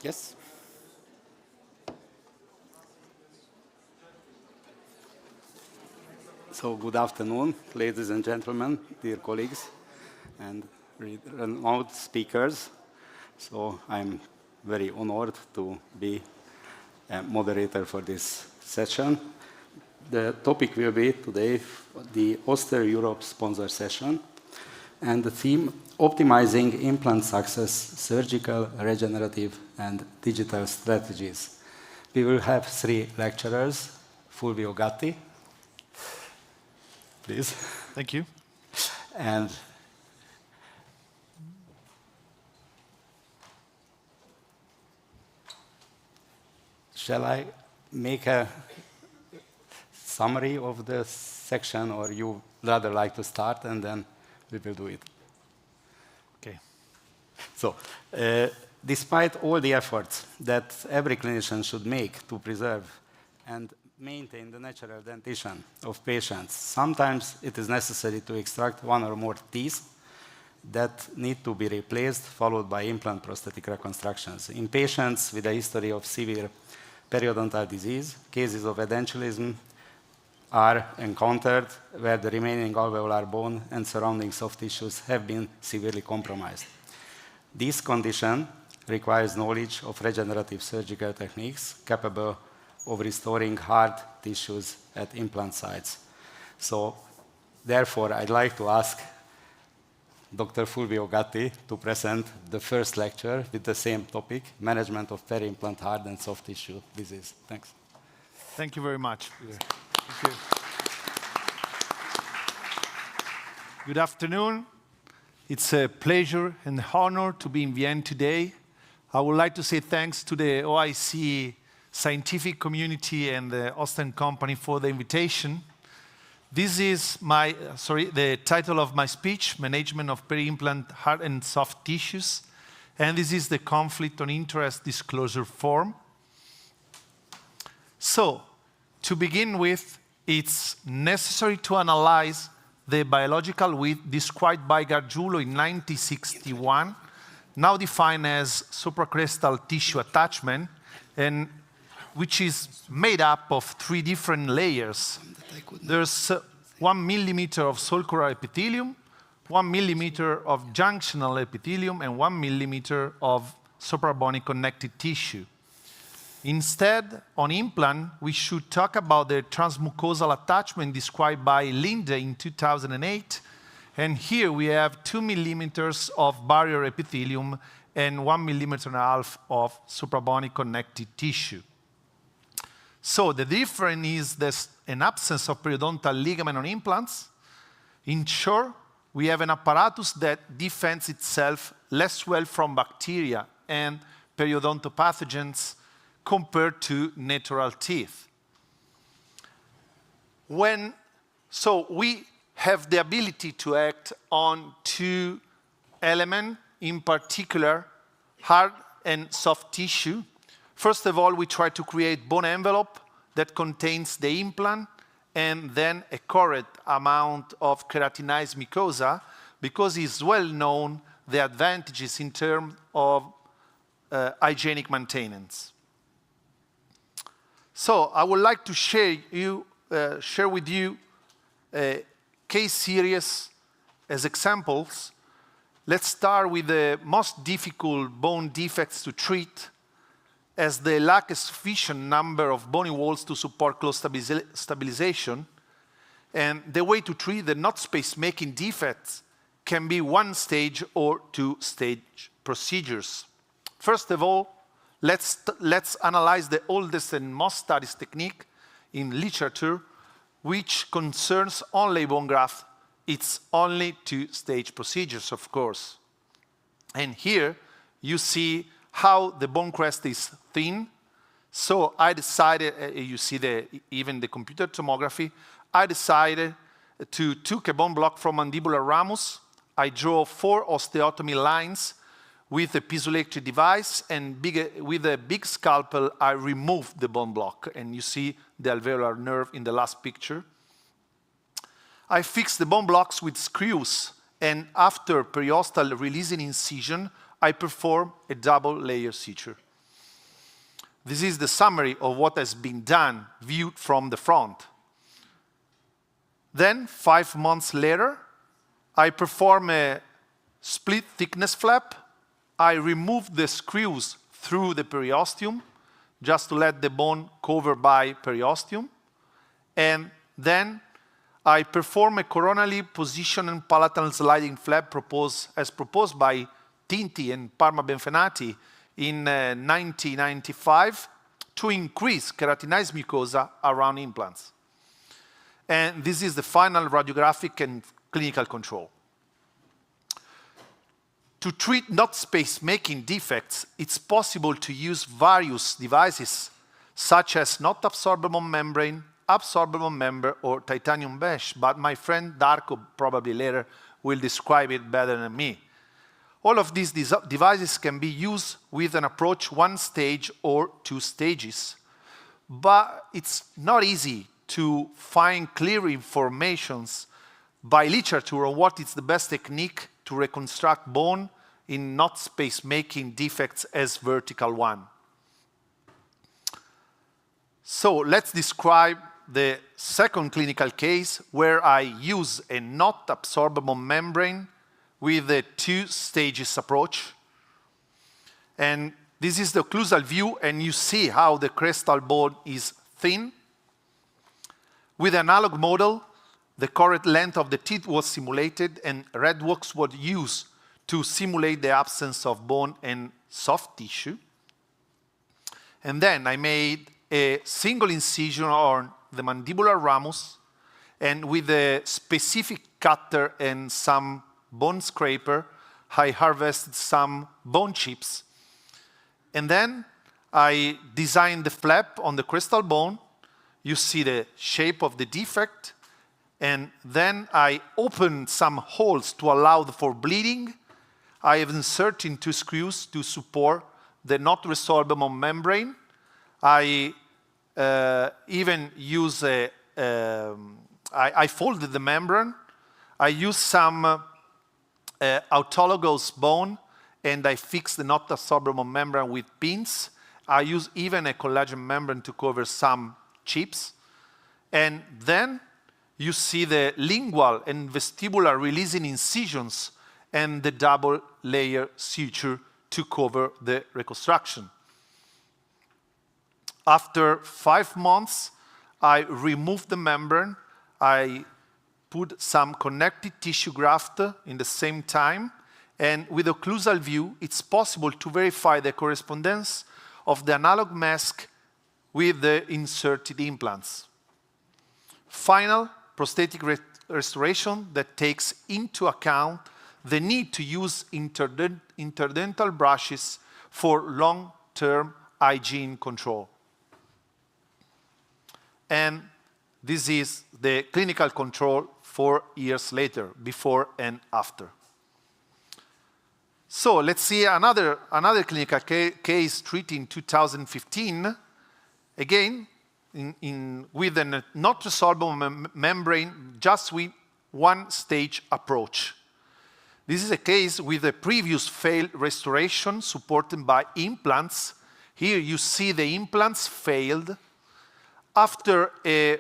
Yes. So good afternoon, ladies and gentlemen, dear colleagues and renowned speakers. So I'm very honored to be a moderator for this session. The topic will be today the Oster Europe sponsor session, and the theme, optimizing implant success, surgical, regenerative, and digital strategies. We will have 3 lecturers. Fulvio Gatti, please. Thank you. And shall I make a summary of the section, or you rather like to start and then we will do it? Okay. So, despite all the efforts that every clinician should make to preserve and maintain the natural dentition of patients, sometimes it is necessary to extract 1 or more teeth that need to be replaced, followed by implant prosthetic reconstructions. In patients with a history of severe periodontal disease, cases of edentulosum are encountered where the remaining alveolar bone and surrounding soft tissues have been severely compromised. This condition requires knowledge of regenerative surgical techniques capable of restoring hard tissues at implant sites. So, therefore, I'd like to ask Dr. Fulvio Gatti to present the first lecture with the same topic, management of peri-implant hard and soft tissue disease. Thanks. Thank you very much. Thank you. Good afternoon. It's a pleasure and honor to be in Vienna today. I would like to say thanks to the OIC scientific community and the Austin company for the invitation. This is the title of my speech, Management of Peri-Implant Hard and Soft Tissues, and this is the conflict of interest disclosure form. So, to begin with, it's necessary to analyze the biological width described by Gargiulo in 1961, now defined as supracrestal tissue attachment, and which is made up of 3 different layers. There's 1 millimeter of sulcular epithelium, 1 millimeter of junctional epithelium, and 1 millimeter of suprabony connective tissue. Instead, on implant, we should talk about the transmucosal attachment described by Linde in 2008. And here we have 2 millimeters of barrier epithelium and 1.5 millimeters of suprabony connective tissue. So the difference is there's an absence of periodontal ligament on implants. In short, we have an apparatus that defends itself less well from bacteria and periodontopathogens compared to natural teeth. So we have the ability to act on 2 elements, in particular, hard and soft tissue. First of all, we try to create bone envelope that contains the implant and then a correct amount of keratinized mucosa, because it's well known the advantages in terms of hygienic maintenance. So I would like to share with you a case series as examples. Let's start with the most difficult bone defects to treat, as they lack a sufficient number of bony walls to support close stabilization. And the way to treat the not space-making defects can be 1-stage or 2-stage procedures. First of all, let's analyze the oldest and most studied technique in literature, which concerns only bone graft. It's only 2-stage procedures, of course. And here you see how the bone crest is thin. So I decided, you see even the computer tomography, I decided to take a bone block from mandibular ramus. I draw 4 osteotomy lines with a piezoelectric device, and with a big scalpel, I removed the bone block. And you see the alveolar nerve in the last picture. I fixed the bone blocks with screws, and after periostal releasing incision, I perform a double layer suture. This is the summary of what has been done viewed from the front. Then, 5 months later, I perform a split thickness flap. I remove the screws through the periosteum, just to let the bone cover by periosteum. And then I perform a coronally positioned palatal sliding flap as proposed by Tinti and Parma Benfenati in 1995 to increase keratinized mucosa around implants. And this is the final radiographic and clinical control. To treat knot space-making defects, it's possible to use various devices, such as knot absorbable membrane, or titanium mesh, but my friend Darko probably later will describe it better than me. All of these devices can be used with an approach 1 stage or 2 stages, but it's not easy to find clear informations by literature on what is the best technique to reconstruct bone in knot space-making defects as vertical one. So let's describe the second clinical case where I use a knot absorbable membrane with a 2 stages approach. And this is the occlusal view, and you see how the crestal bone is thin. With an analog model, the correct length of the teeth was simulated, and RedWorks was used to simulate the absence of bone and soft tissue. And then I made a single incision on the mandibular ramus, and with a specific cutter and some bone scraper, I harvested some bone chips. And then I designed the flap on the crestal bone. You see the shape of the defect. And then I opened some holes to allow for bleeding. I have inserted 2 screws to support the not resorbable membrane. I even use I folded the membrane. I used some autologous bone, and I fixed the not absorbable membrane with pins. I use even a collagen membrane to cover some chips. And then you see the lingual and vestibular releasing incisions and the double layer suture to cover the reconstruction. After 5 months, I removed the membrane. I put some connective tissue graft in the same time. And with occlusal view, it's possible to verify the correspondence of the analog mask with the inserted implants. Final prosthetic restoration that takes into account the need to use interdental brushes for long-term hygiene control. And this is the clinical control 4 years later, before and after. So let's see another clinical case treated in 2015, again with a not resorbable membrane, just with 1 stage approach. This is a case with a previous failed restoration supported by implants. Here you see the implants failed. After a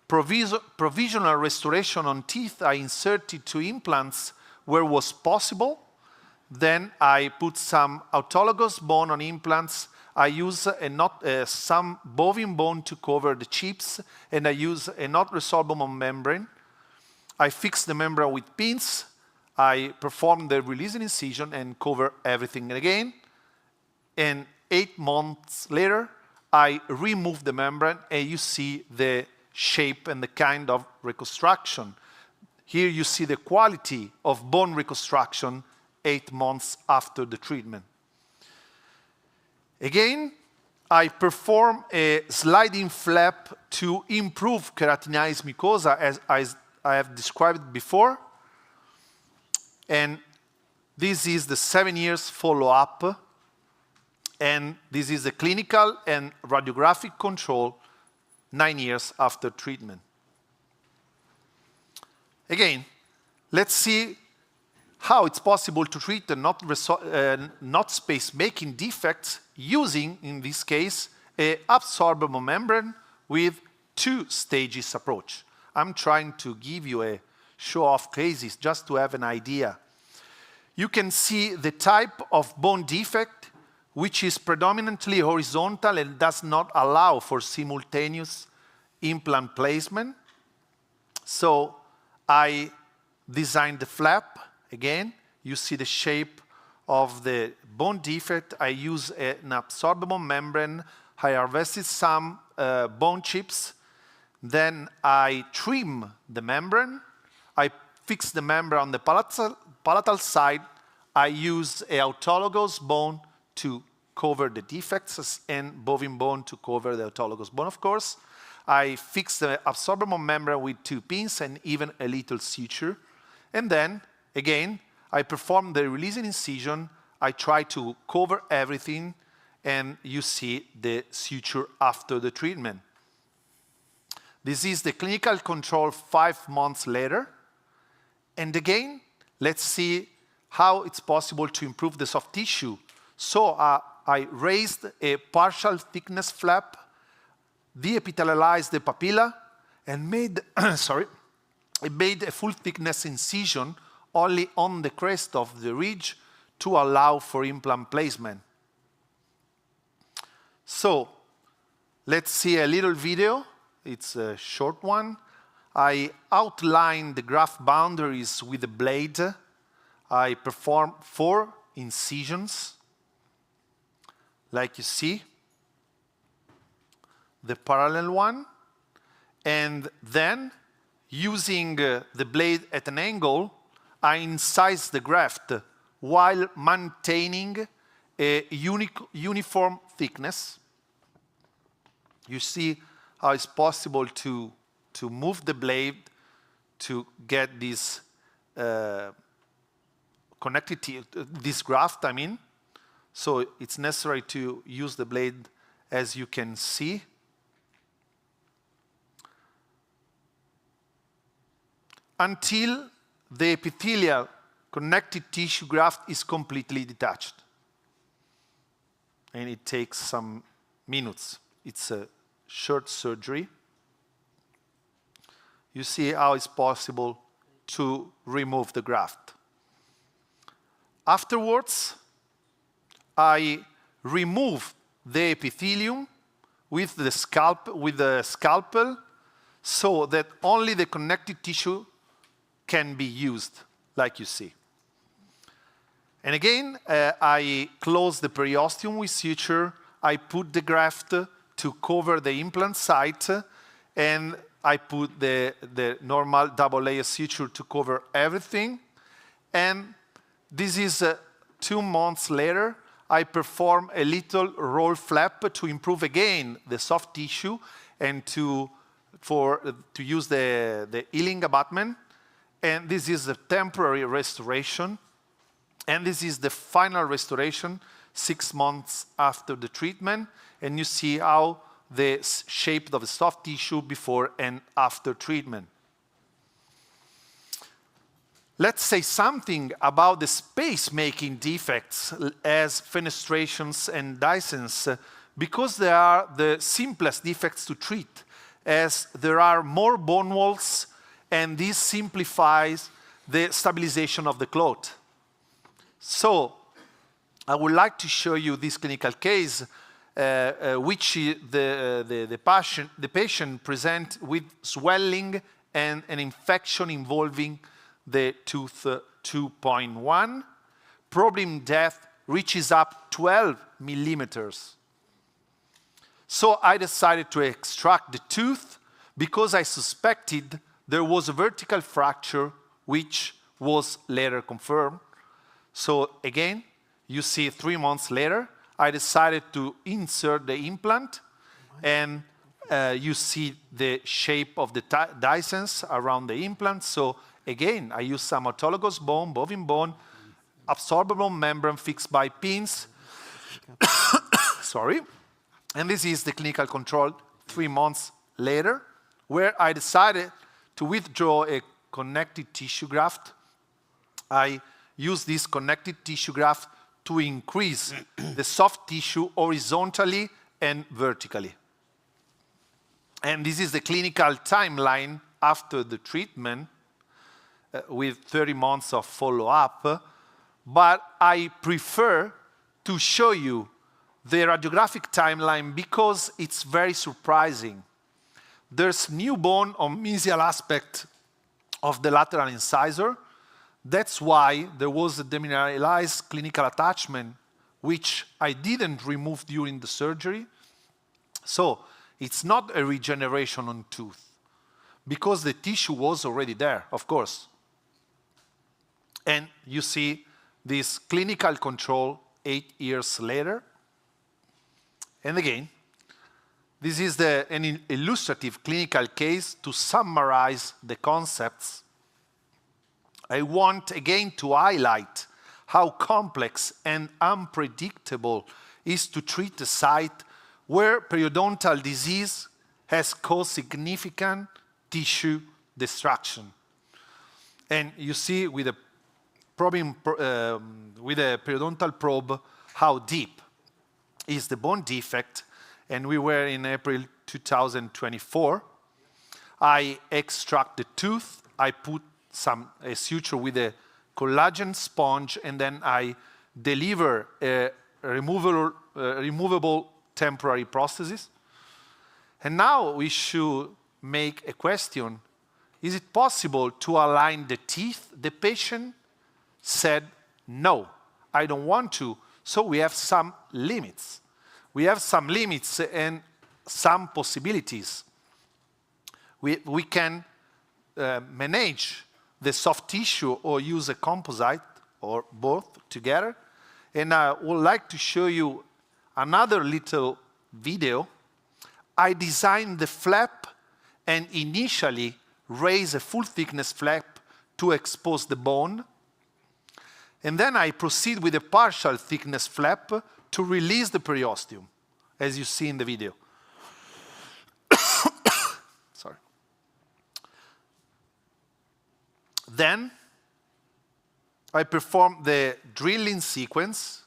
provisional restoration on teeth, I inserted 2 implants where was possible. Then I put some autologous bone on implants. I use some bovine bone to cover the chips, and I use a not resorbable membrane. I fix the membrane with pins. I perform the releasing incision and cover everything again. And 8 months later, I remove the membrane, and you see the shape and the kind of reconstruction. Here you see the quality of bone reconstruction 8 months after the treatment. Again, I perform a sliding flap to improve keratinized mucosa, as I have described before. And this is the 7 years follow-up. And this is the clinical and radiographic control 9 years after treatment. Again, let's see how it's possible to treat the not space-making defects using, in this case, an absorbable membrane with two stages approach. I'm trying to give you a show-off cases just to have an idea. You can see the type of bone defect, which is predominantly horizontal and does not allow for simultaneous implant placement. So I designed the flap. Again, you see the shape of the bone defect. I use an absorbable membrane. I harvested some bone chips. Then I trim the membrane. I fix the membrane on the palatal side. I use an autologous bone to cover the defects and bovine bone to cover the autologous bone, of course. I fix the absorbable membrane with 2 pins and even a little suture. And then, again, I perform the releasing incision. I try to cover everything, and you see the suture after the treatment. This is the clinical control 5 months later. And again, let's see how it's possible to improve the soft tissue. So I raised a partial thickness flap, deepithelialized the papilla, and made, I made a full thickness incision only on the crest of the ridge to allow for implant placement. So let's see a little video. It's a short one. I outline the graft boundaries with the blade. I perform 4 incisions, like you see, the parallel one, and then using the blade at an angle, I incise the graft while maintaining a uniform thickness. You see how it's possible to move the blade to get this this graft, I mean. So it's necessary to use the blade, as you can see. Until the epithelial connective tissue graft is completely detached. And it takes some minutes. It's a short surgery. You see how it's possible to remove the graft. Afterwards, I remove the epithelium with the scalpel so that only the connective tissue can be used, like you see. And again, I close the periosteum with suture. I put the graft to cover the implant site, and I put the normal double layer suture to cover everything. And this is 2 months later. I perform a little roll flap to improve again the soft tissue and to use the healing abutment. And this is the temporary restoration. And this is the final restoration 6 months after the treatment. And you see how the shape of the soft tissue before and after treatment. Let's say something about the space-making defects as fenestrations and discents, because they are the simplest defects to treat, as there are more bone walls, and this simplifies the stabilization of the cloth. So I would like to show you this clinical case, which the patient presents with swelling and an infection involving the tooth 2.1. Problem depth reaches up 12 millimeters. So I decided to extract the tooth because I suspected there was a vertical fracture, which was later confirmed. So again, you see 3 months later, I decided to insert the implant, and you see the shape of the discents around the implant. So again, I use some autologous bone, bovine bone, absorbable membrane fixed by pins. Sorry. And this is the clinical control 3 months later, where I decided to withdraw a connective tissue graft. I use this connective tissue graft to increase the soft tissue horizontally and vertically. And this is the clinical timeline after the treatment with 30 months of follow-up. But I prefer to show you the radiographic timeline because it's very surprising. There's new bone on mesial aspect of the lateral incisor. That's why there was a demineralized clinical attachment, which I didn't remove during the surgery. So it's not a regeneration on tooth, because the tissue was already there, of course. And you see this clinical control 8 years later. And again, this is an illustrative clinical case to summarize the concepts. I want again to highlight how complex and unpredictable is to treat a site where periodontal disease has caused significant tissue destruction. And you see with a periodontal probe how deep is the bone defect. And we were in April 2024. I extract the tooth, I put a suture with a collagen sponge, and then I deliver a removable temporary prosthesis. And now we should make a question: is it possible to align the teeth? The patient said, no, I don't want to. So we have some limits. We have some limits and some possibilities. We can manage the soft tissue or use a composite or both together. And I would like to show you another little video. I designed the flap and initially raised a full thickness flap to expose the bone. And then I proceed with a partial thickness flap to release the periosteum, as you see in the video. Sorry. Then I perform the drilling sequence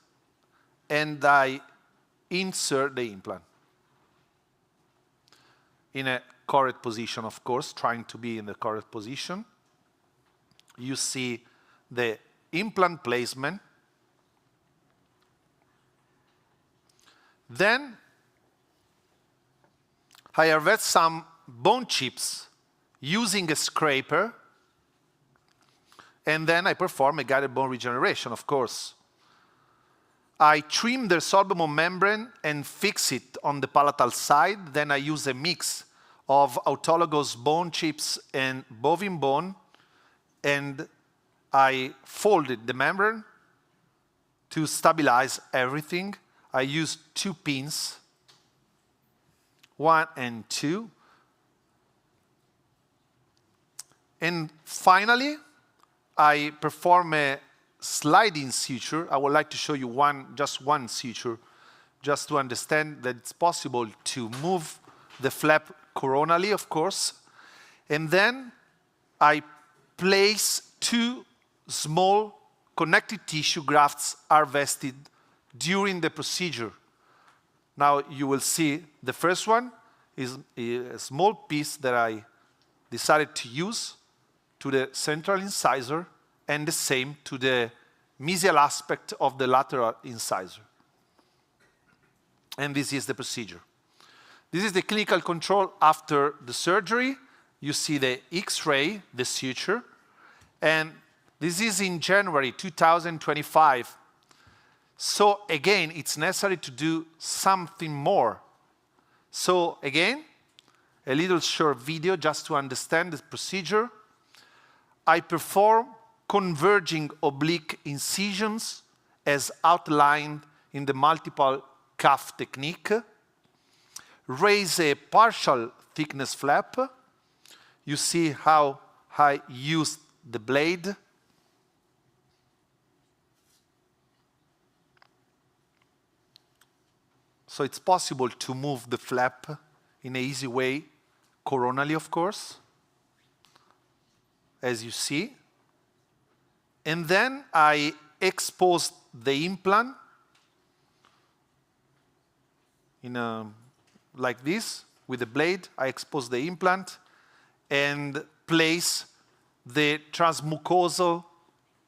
and I insert the implant in a correct position, of course, trying to be in the correct position. You see the implant placement. Then I harvest some bone chips using a scraper, and then I perform a guided bone regeneration, of course. I trim the resorbable membrane and fix it on the palatal side. Then I use a mix of autologous bone chips and bovine bone, and I folded the membrane to stabilize everything. I used 2 pins, 1 and 2. And finally, I perform a sliding suture. I would like to show you just one suture, just to understand that it's possible to move the flap coronally, of course. And then I place 2 small connective tissue grafts harvested during the procedure. Now you will see the first one is a small piece that I decided to use to the central incisor, and the same to the mesial aspect of the lateral incisor. And this is the procedure. This is the clinical control after the surgery. You see the X-ray, the suture, and this is in January 2025. So again, it's necessary to do something more. So again, a little short video just to understand the procedure. I perform converging oblique incisions as outlined in the multiple cuff technique. Raise a partial thickness flap. You see how I use the blade. So it's possible to move the flap in an easy way, coronally, of course, as you see. And then I expose the implant like this with the blade. I expose the implant and place the transmucosal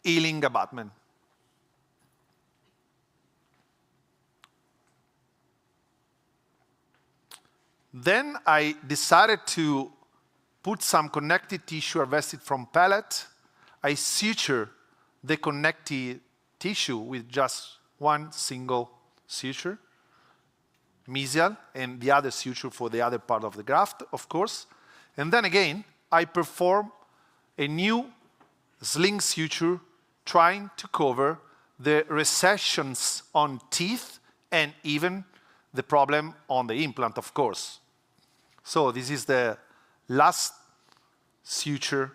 healing abutment. Then I decided to put some connective tissue harvested from pellet. I suture the connective tissue with just one single suture, mesial, and the other suture for the other part of the graft, of course. And then again, I perform a new sling suture trying to cover the recessions on teeth and even the problem on the implant, of course. So this is the last suture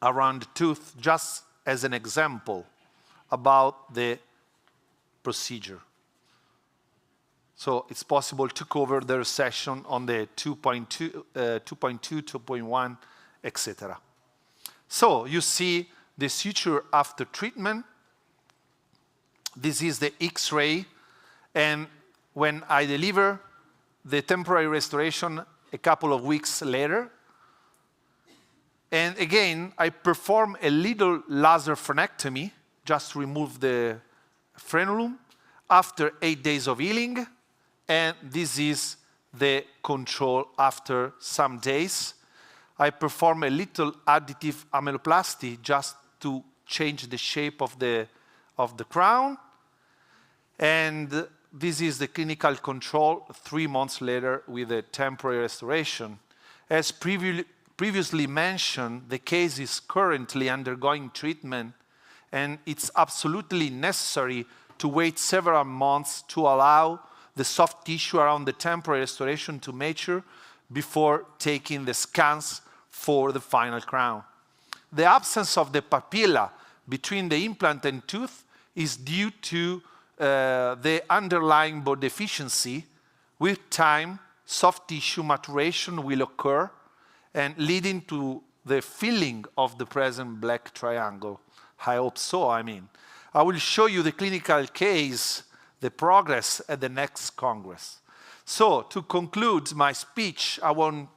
around the tooth, just as an example about the procedure. So it's possible to cover the recession on the 2.2, 2.1, etc. So you see the suture after treatment. This is the X-ray, and when I deliver the temporary restoration a couple of weeks later, and again, I perform a little laser frenectomy, just to remove the frenulum, after 8 days of healing, and this is the control after some days. I perform a little additive ameloplasty just to change the shape of the crown, and this is the clinical control 3 months later with a temporary restoration. As previously mentioned, the case is currently undergoing treatment, and it's absolutely necessary to wait several months to allow the soft tissue around the temporary restoration to mature before taking the scans for the final crown. The absence of the papilla between the implant and tooth is due to the underlying bone deficiency. With time, soft tissue maturation will occur and leading to the filling of the present black triangle. I hope so, I mean. I will show you the clinical case, the progress at the next Congress. So, to conclude my speech, I want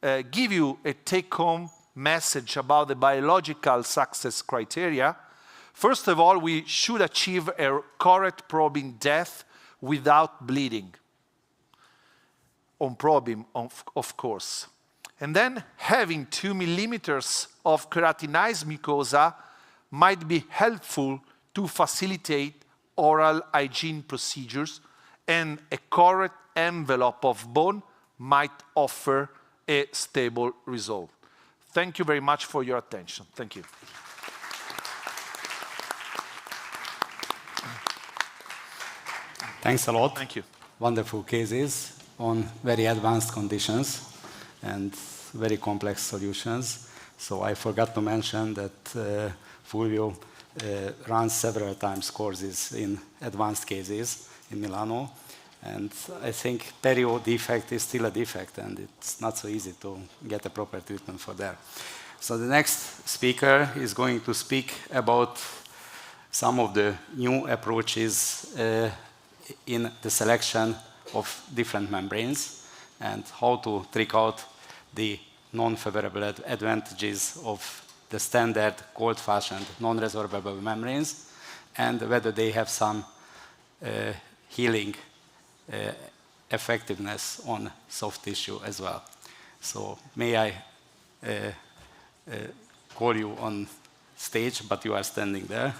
to give you a take-home message about the biological success criteria. First of all, we should achieve a correct probing depth without bleeding. On probing, of course. And then having 2 millimeters of keratinized mucosa might be helpful to facilitate oral hygiene procedures, and a correct envelope of bone might offer a stable result. Thank you very much for your attention. Thank you. Thanks a lot. Thank you. Wonderful cases on very advanced conditions and very complex solutions. So I forgot to mention that Fulvio runs several times courses in advanced cases in Milano. And I think perio defect is still a defect, and it's not so easy to get a proper treatment for that. So the next speaker is going to speak about some of the new approaches in the selection of different membranes and how to trick out the non-favorable advantages of the standard cold-fashioned non-resorbable membranes, and whether they have some healing effectiveness on soft tissue as well. So may I call you on stage, but you are standing there.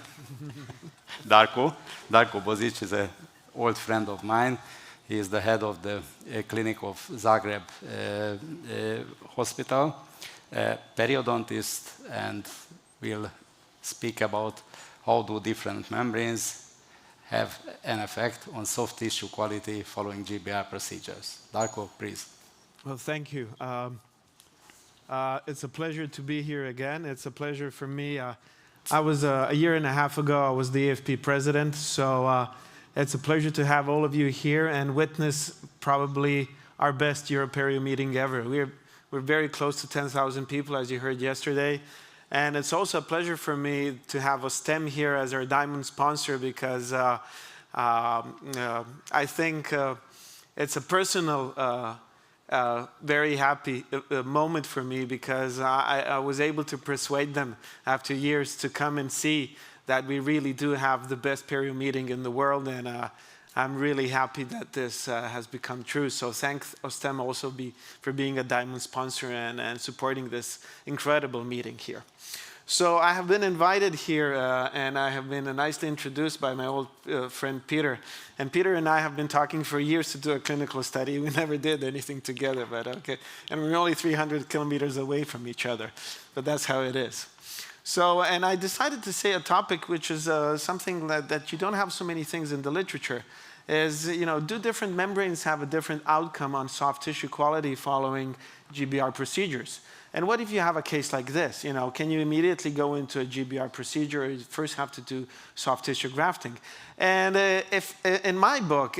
Darko Bozic is an old friend of mine. He is the head of the clinic of Zagreb hospital, periodontist, and will speak about how do different membranes have an effect on soft tissue quality following GBR procedures. Darko, please. Well, thank you. It's a pleasure to be here again. It's a pleasure for me. I was a year and a half ago, I was the AFP president, so it's a pleasure to have all of you here and witness probably our best Europerio meeting ever. We're very close to 10,000 people, as you heard yesterday. And it's also a pleasure for me to have OSTEM here as our diamond sponsor, because I think it's a personal, very happy moment for me, because I was able to persuade them after years to come and see that we really do have the best perio meeting in the world, and I'm really happy that this has become true. So thanks OSTEM also for being a diamond sponsor and supporting this incredible meeting here. So I have been invited here, and I have been nicely introduced by my old friend Peter. And Peter and I have been talking for years to do a clinical study. We never did anything together, but okay. And we're only 300 kilometers away from each other, but that's how it is. So, and I decided to say a topic which is something that you don't have so many things in the literature, is, do different membranes have a different outcome on soft tissue quality following GBR procedures? And what if you have a case like this? Can you immediately go into a GBR procedure, or you first have to do soft tissue grafting? And if in my book,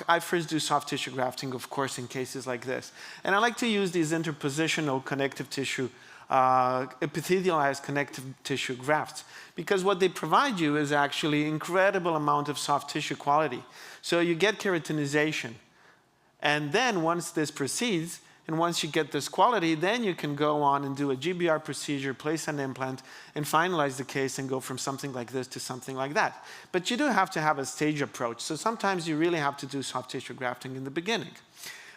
I first do soft tissue grafting, of course, in cases like this. And I like to use these interpositional connective tissue, epithelialized connective tissue grafts, because what they provide you is actually incredible amount of soft tissue quality. So you get keratinization. And then once this proceeds, and once you get this quality, then you can go on and do a GBR procedure, place an implant, and finalize the case and go from something like this to something like that. But you do have to have a stage approach. So sometimes you really have to do soft tissue grafting in the beginning.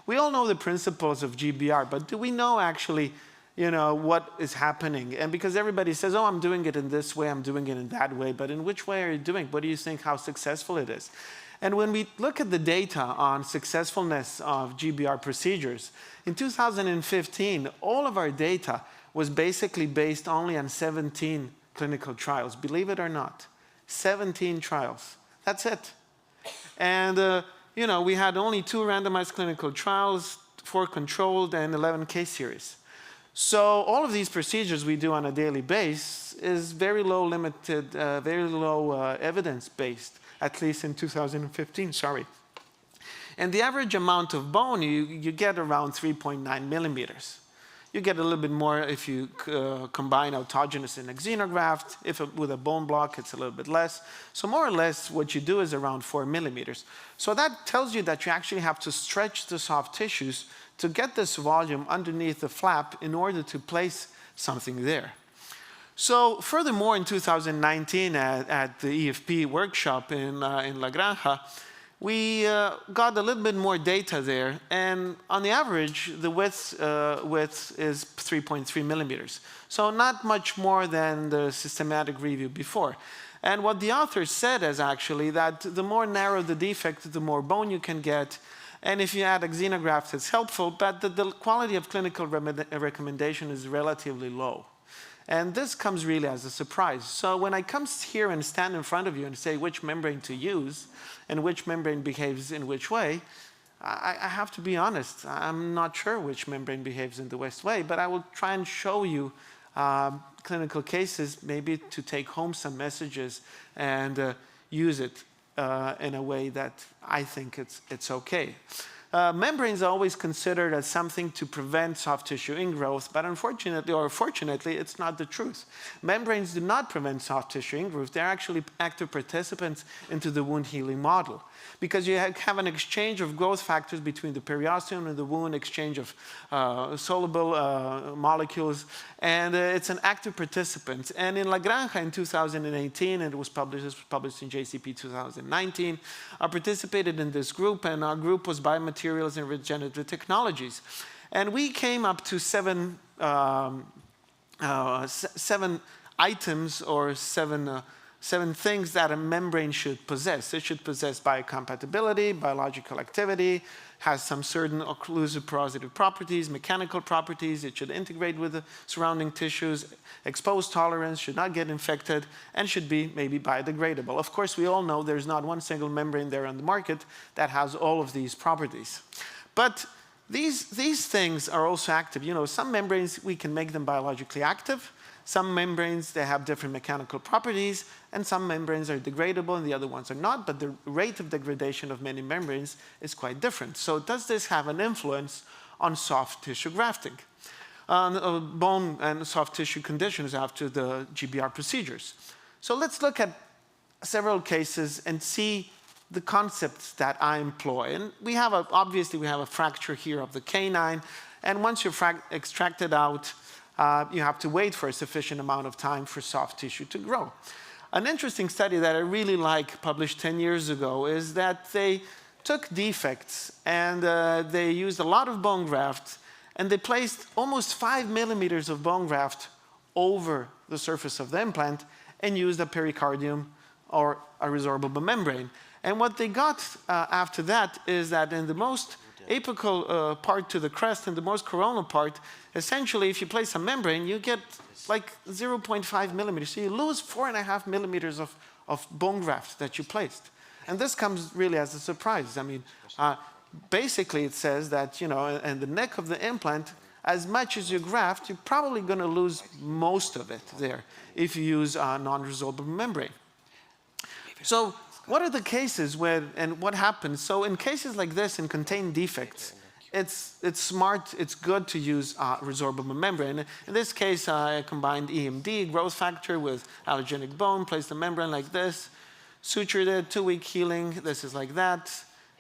We all know the principles of GBR, but do we know actually, what is happening? And because everybody says, oh, I'm doing it in this way, I'm doing it in that way, but in which way are you doing? What do you think, how successful it is? And when we look at the data on successfulness of GBR procedures, in 2015, all of our data was basically based only on 17 clinical trials. Believe it or not, 17 trials. That's it. And, we had only 2 randomized clinical trials, 4 controlled, and 11 case series. So all of these procedures we do on a daily basis is very low limited, very low evidence-based, at least in 2015, sorry. And the average amount of bone, you get around 3.9 millimeters. You get a little bit more if you combine autogenous and xenograft. With a bone block, it's a little bit less. So more or less, what you do is around 4 millimeters. So that tells you that you actually have to stretch the soft tissues to get this volume underneath the flap in order to place something there. So furthermore, in 2019 at the EFP workshop in La Granja, we got a little bit more data there, and on the average, the width is 3.3 millimeters. So not much more than the systematic review before. And what the author said is actually that the more narrow the defect, the more bone you can get, and if you add a xenograft, it's helpful, but the quality of clinical recommendation is relatively low. And this comes really as a surprise. So when I come here and stand in front of you and say which membrane to use and which membrane behaves in which way, I have to be honest. I'm not sure which membrane behaves in the best way, but I will try and show you clinical cases, maybe to take home some messages and use it in a way that I think it's okay. Membranes are always considered as something to prevent soft tissue ingrowth, but unfortunately, or fortunately, it's not the truth. Membranes do not prevent soft tissue ingrowth. They're actually active participants into the wound healing model, because you have an exchange of growth factors between the periosteum and the wound, exchange of soluble molecules, and it's an active participant. And in La Granja in 2018, and it was published in JCP 2019, I participated in this group, and our group was biomaterials and regenerative technologies. And we came up to seven items or seven things that a membrane should possess. It should possess biocompatibility, biological activity, has some certain occlusive porosity properties, mechanical properties. It should integrate with the surrounding tissues, expose tolerance, should not get infected, and should be maybe biodegradable. Of course, we all know there's not one single membrane there on the market that has all of these properties. But these things are also active. Some membranes, we can make them biologically active. Some membranes, they have different mechanical properties, and some membranes are degradable and the other ones are not, but the rate of degradation of many membranes is quite different. So does this have an influence on soft tissue grafting? Bone and soft tissue conditions after the GBR procedures. So let's look at several cases and see the concepts that I employ. And we have obviously we have a fracture here of the canine, and once you extract it out, you have to wait for a sufficient amount of time for soft tissue to grow. An interesting study that I really like, published 10 years ago, is that they took defects and they used a lot of bone graft, and they placed almost 5 millimeters of bone graft over the surface of the implant and used a pericardium or a resorbable membrane. And what they got after that is that in the most apical part to the crest and the most coronal part, essentially if you place a membrane, you get like 0.5 millimeters. So you lose 4.5 millimeters of bone graft that you placed. And this comes really as a surprise. I mean, basically it says that, you know, in the neck of the implant, as much as you graft, you're probably going to lose most of it there if you use a non-resorbable membrane. So what are the cases where, and what happens? So in cases like this, in contained defects, it's smart, it's good to use resorbable membrane. In this case, I combined EMD, growth factor, with allogenic bone, placed the membrane like this, sutured it, 2-week healing, this is like that.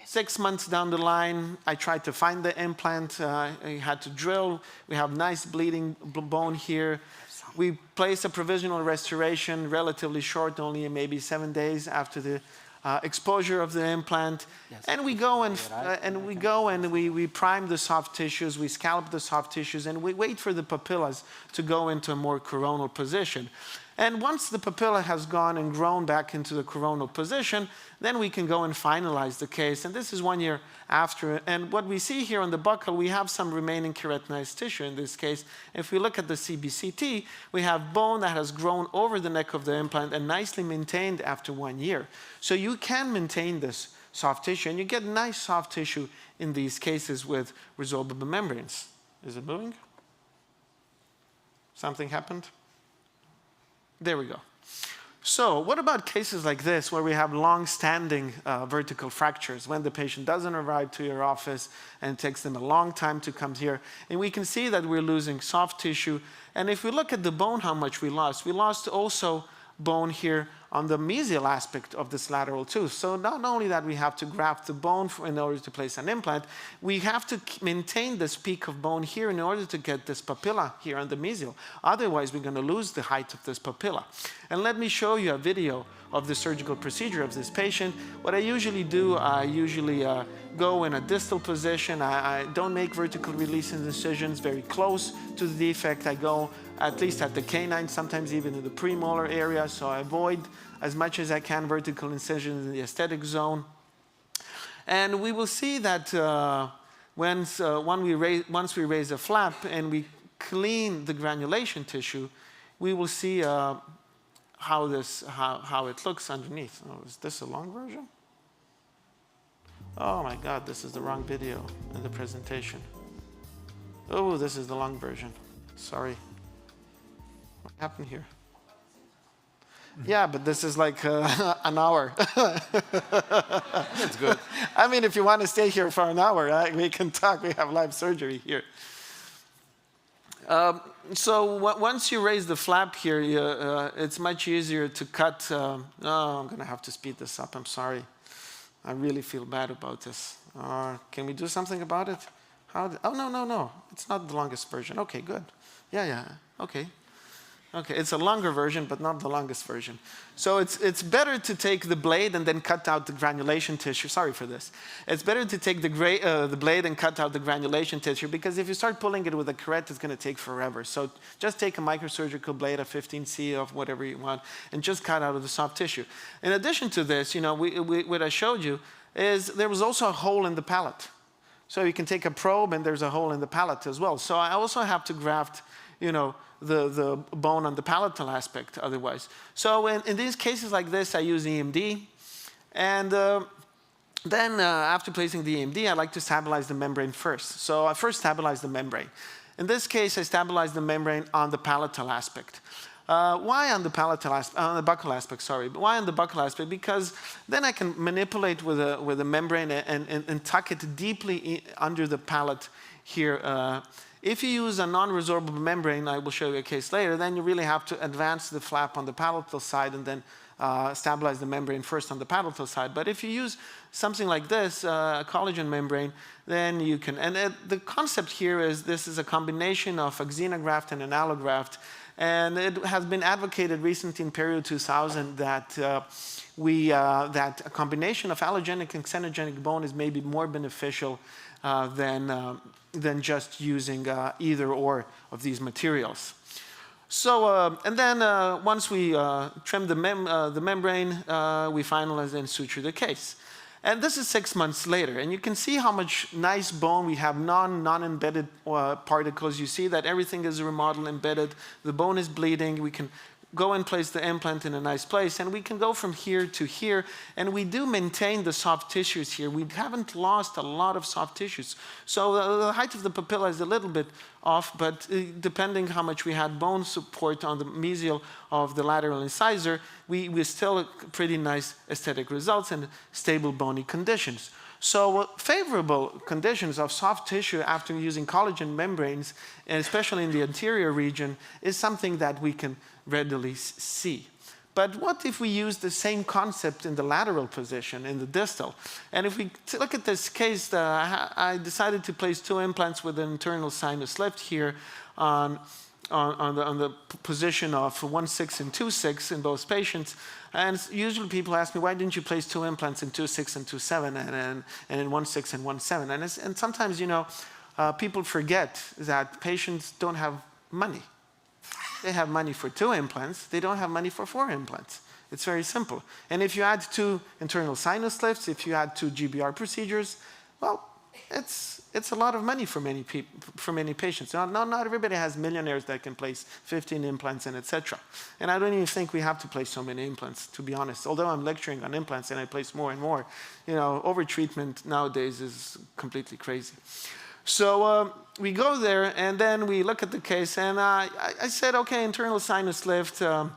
6 months down the line, I tried to find the implant. I had to drill. We have nice bleeding bone here. We placed a provisional restoration, relatively short, only maybe 7 days after the exposure of the implant. Yes. And we go and we prime the soft tissues, we scalp the soft tissues, and we wait for the papillas to go into a more coronal position. And once the papilla has gone and grown back into the coronal position, then we can go and finalize the case. And this is 1 year after. And what we see here on the buccal, we have some remaining keratinized tissue in this case. If we look at the CBCT, we have bone that has grown over the neck of the implant and nicely maintained after 1 year. So you can maintain this soft tissue, and you get nice soft tissue in these cases with resorbable membranes. Is it moving? Something happened? There we go. So what about cases like this where we have long-standing vertical fractures, when the patient doesn't arrive to your office and it takes them a long time to come here? And we can see that we're losing soft tissue. And if we look at the bone, how much we lost also bone here on the mesial aspect of this lateral tooth. So not only that we have to graft the bone in order to place an implant, we have to maintain this peak of bone here in order to get this papilla here on the mesial. Otherwise, we're going to lose the height of this papilla. And let me show you a video of the surgical procedure of this patient. What I usually do, I usually go in a distal position. I don't make vertical release incisions very close to the defect. I go at least at the canine, sometimes even in the premolar area, so I avoid as much as I can vertical incisions in the aesthetic zone. And we will see that once we raise the flap and we clean the granulation tissue, we will see how it looks underneath. Oh, is this a long version? Oh my God, this is the wrong video in the presentation. Oh, this is the long version. Sorry. What happened here? Yeah, but this is like an hour. That's good. I mean, if you want to stay here for an hour, we can talk. We have live surgery here. So once you raise the flap here, it's much easier to cut. Oh, I'm going to have to speed this up. I'm sorry. I really feel bad about this. Can we do something about it? Oh, no. It's not the longest version. Okay, good. Yeah. Okay. Okay, it's a longer version, but not the longest version. So it's better to take the blade and then cut out the granulation tissue. Sorry for this. It's better to take the blade and cut out the granulation tissue, because if you start pulling it with a curette, it's going to take forever. So just take a microsurgical blade, a 15C of whatever you want, and just cut out of the soft tissue. In addition to this, what I showed you is there was also a hole in the palate. So you can take a probe, and there's a hole in the palate as well. So I also have to graft, the bone on the palatal aspect otherwise. So in these cases like this, I use EMD. And then after placing the EMD, I like to stabilize the membrane first. So I first stabilize the membrane. In this case, I stabilize the membrane on the palatal aspect. Why on the palatal aspect? On the buccal aspect, sorry. But why on the buccal aspect? Because then I can manipulate with a membrane and tuck it deeply under the palate here. If you use a non-resorbable membrane, I will show you a case later, then you really have to advance the flap on the palatal side and then stabilize the membrane first on the palatal side. But if you use something like this, a collagen membrane, then you can, and the concept here is this is a combination of a xenograft and an allograft. And it has been advocated recently in Perio 2000 that that a combination of allogenic and xenogenic bone is maybe more beneficial than just using either or of these materials. So, and then once we trim the membrane, we finalize and suture the case. And this is 6 months later. And you can see how much nice bone. We have non-embedded particles. You see that everything is remodeled, embedded. The bone is bleeding. We can go and place the implant in a nice place. And we can go from here to here. And we do maintain the soft tissues here. We haven't lost a lot of soft tissues. So the height of the papilla is a little bit off, but depending how much we had bone support on the mesial of the lateral incisor, we still pretty nice aesthetic results and stable bony conditions. So favorable conditions of soft tissue after using collagen membranes, and especially in the anterior region, is something that we can readily see. But what if we use the same concept in the lateral position, in the distal? And if we look at this case, I decided to place 2 implants with an internal sinus lift here on the position of 1/6 and 2/6 in both patients. And usually people ask me, why didn't you place 2 implants in 2/6 and 2/7 and in 1/6 and 1/7? And sometimes, you know, people forget that patients don't have money. They have money for 2 implants. They don't have money for 4 implants. It's very simple. And if you add 2 internal sinus lifts, if you add 2 GBR procedures, well, it's a lot of money for many people, for many patients. Not everybody has millionaires that can place 15 implants and etc. And I don't even think we have to place so many implants, to be honest. Although I'm lecturing on implants and I place more and more, you know, overtreatment nowadays is completely crazy. So we go there and then we look at the case, and I said, okay, internal sinus lift and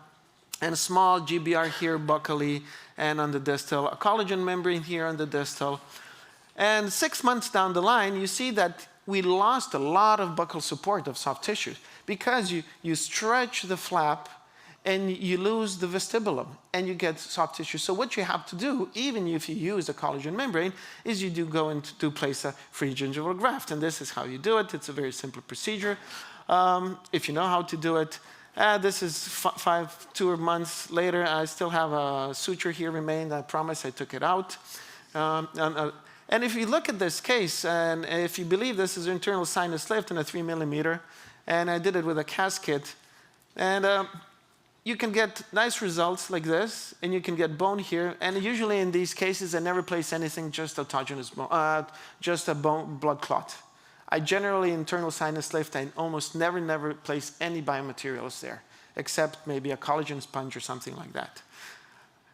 a small GBR here buccally and on the distal, a collagen membrane here on the distal. And 6 months down the line, you see that we lost a lot of buccal support of soft tissue because you stretch the flap and you lose the vestibulum and you get soft tissue. So what you have to do, even if you use a collagen membrane, is you do go and to place a free gingival graft. And this is how you do it. It's a very simple procedure. If you know how to do it. This is 2 months later. I still have a suture here remained. I promise I took it out. And if you look at this case, and if you believe this is internal sinus lift and a 3 millimeter, and I did it with a casket, and you can get nice results like this, and you can get bone here. And usually in these cases, I never place anything, just autogenous bone, just a bone blood clot. I generally, internal sinus lift, I almost never place any biomaterials there, except maybe a collagen sponge or something like that.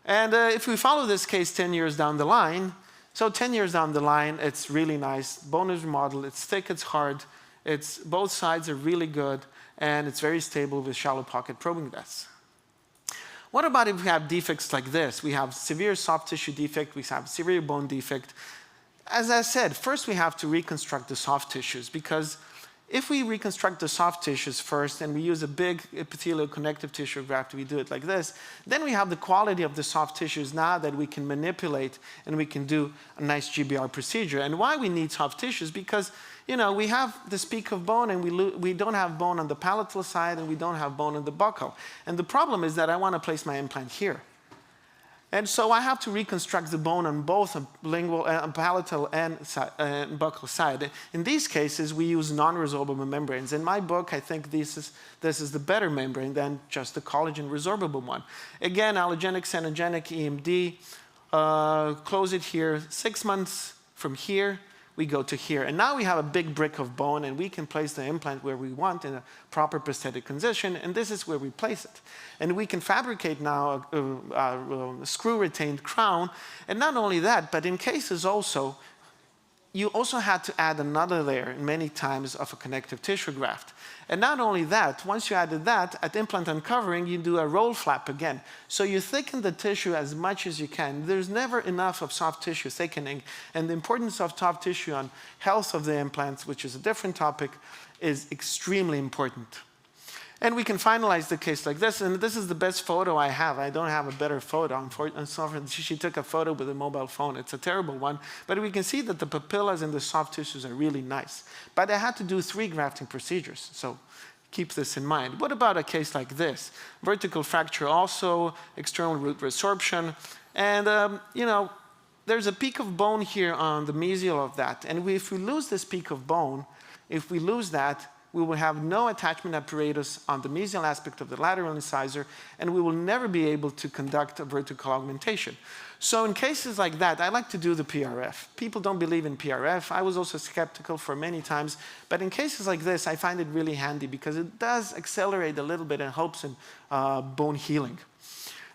And if we follow this case 10 years down the line, so 10 years down the line, it's really nice. Bone is remodeled, it's thick, it's hard, both sides are really good, and it's very stable with shallow pocket probing depths. What about if we have defects like this? We have severe soft tissue defect, we have severe bone defect. As I said, first we have to reconstruct the soft tissues, because if we reconstruct the soft tissues first and we use a big epithelial connective tissue graft, we do it like this, then we have the quality of the soft tissues now that we can manipulate and we can do a nice GBR procedure. And why we need soft tissues? Because, you know, we have this peak of bone and we don't have bone on the palatal side and we don't have bone on the buccal. And the problem is that I want to place my implant here. And so I have to reconstruct the bone on both lingual, palatal and buccal side. In these cases, we use non-resorbable membranes. In my book, I think this is the better membrane than just the collagen resorbable one. Again, allogenic, xenogenic, EMD, close it here. 6 months from here, we go to here. And now we have a big brick of bone, and we can place the implant where we want in a proper prosthetic position, and this is where we place it. And we can fabricate now a screw-retained crown. And not only that, but in cases also, you also had to add another layer many times of a connective tissue graft. And not only that, once you added that, at implant uncovering, you do a roll flap again. So you thicken the tissue as much as you can. There's never enough of soft tissue thickening. And the importance of soft tissue on health of the implants, which is a different topic, is extremely important. And we can finalize the case like this, and this is the best photo I have. I don't have a better photo. Unfortunately, she took a photo with a mobile phone. It's a terrible one, but we can see that the papillas and the soft tissues are really nice. But I had to do 3 grafting procedures, so keep this in mind. What about a case like this? Vertical fracture also, external root resorption, and there's a peak of bone here on the mesial of that, and if we lose this peak of bone, if we lose that, we will have no attachment apparatus on the mesial aspect of the lateral incisor, and we will never be able to conduct a vertical augmentation. So in cases like that, I like to do the PRF. People don't believe in PRF. I was also skeptical for many times, but in cases like this, I find it really handy because it does accelerate a little bit and helps in bone healing.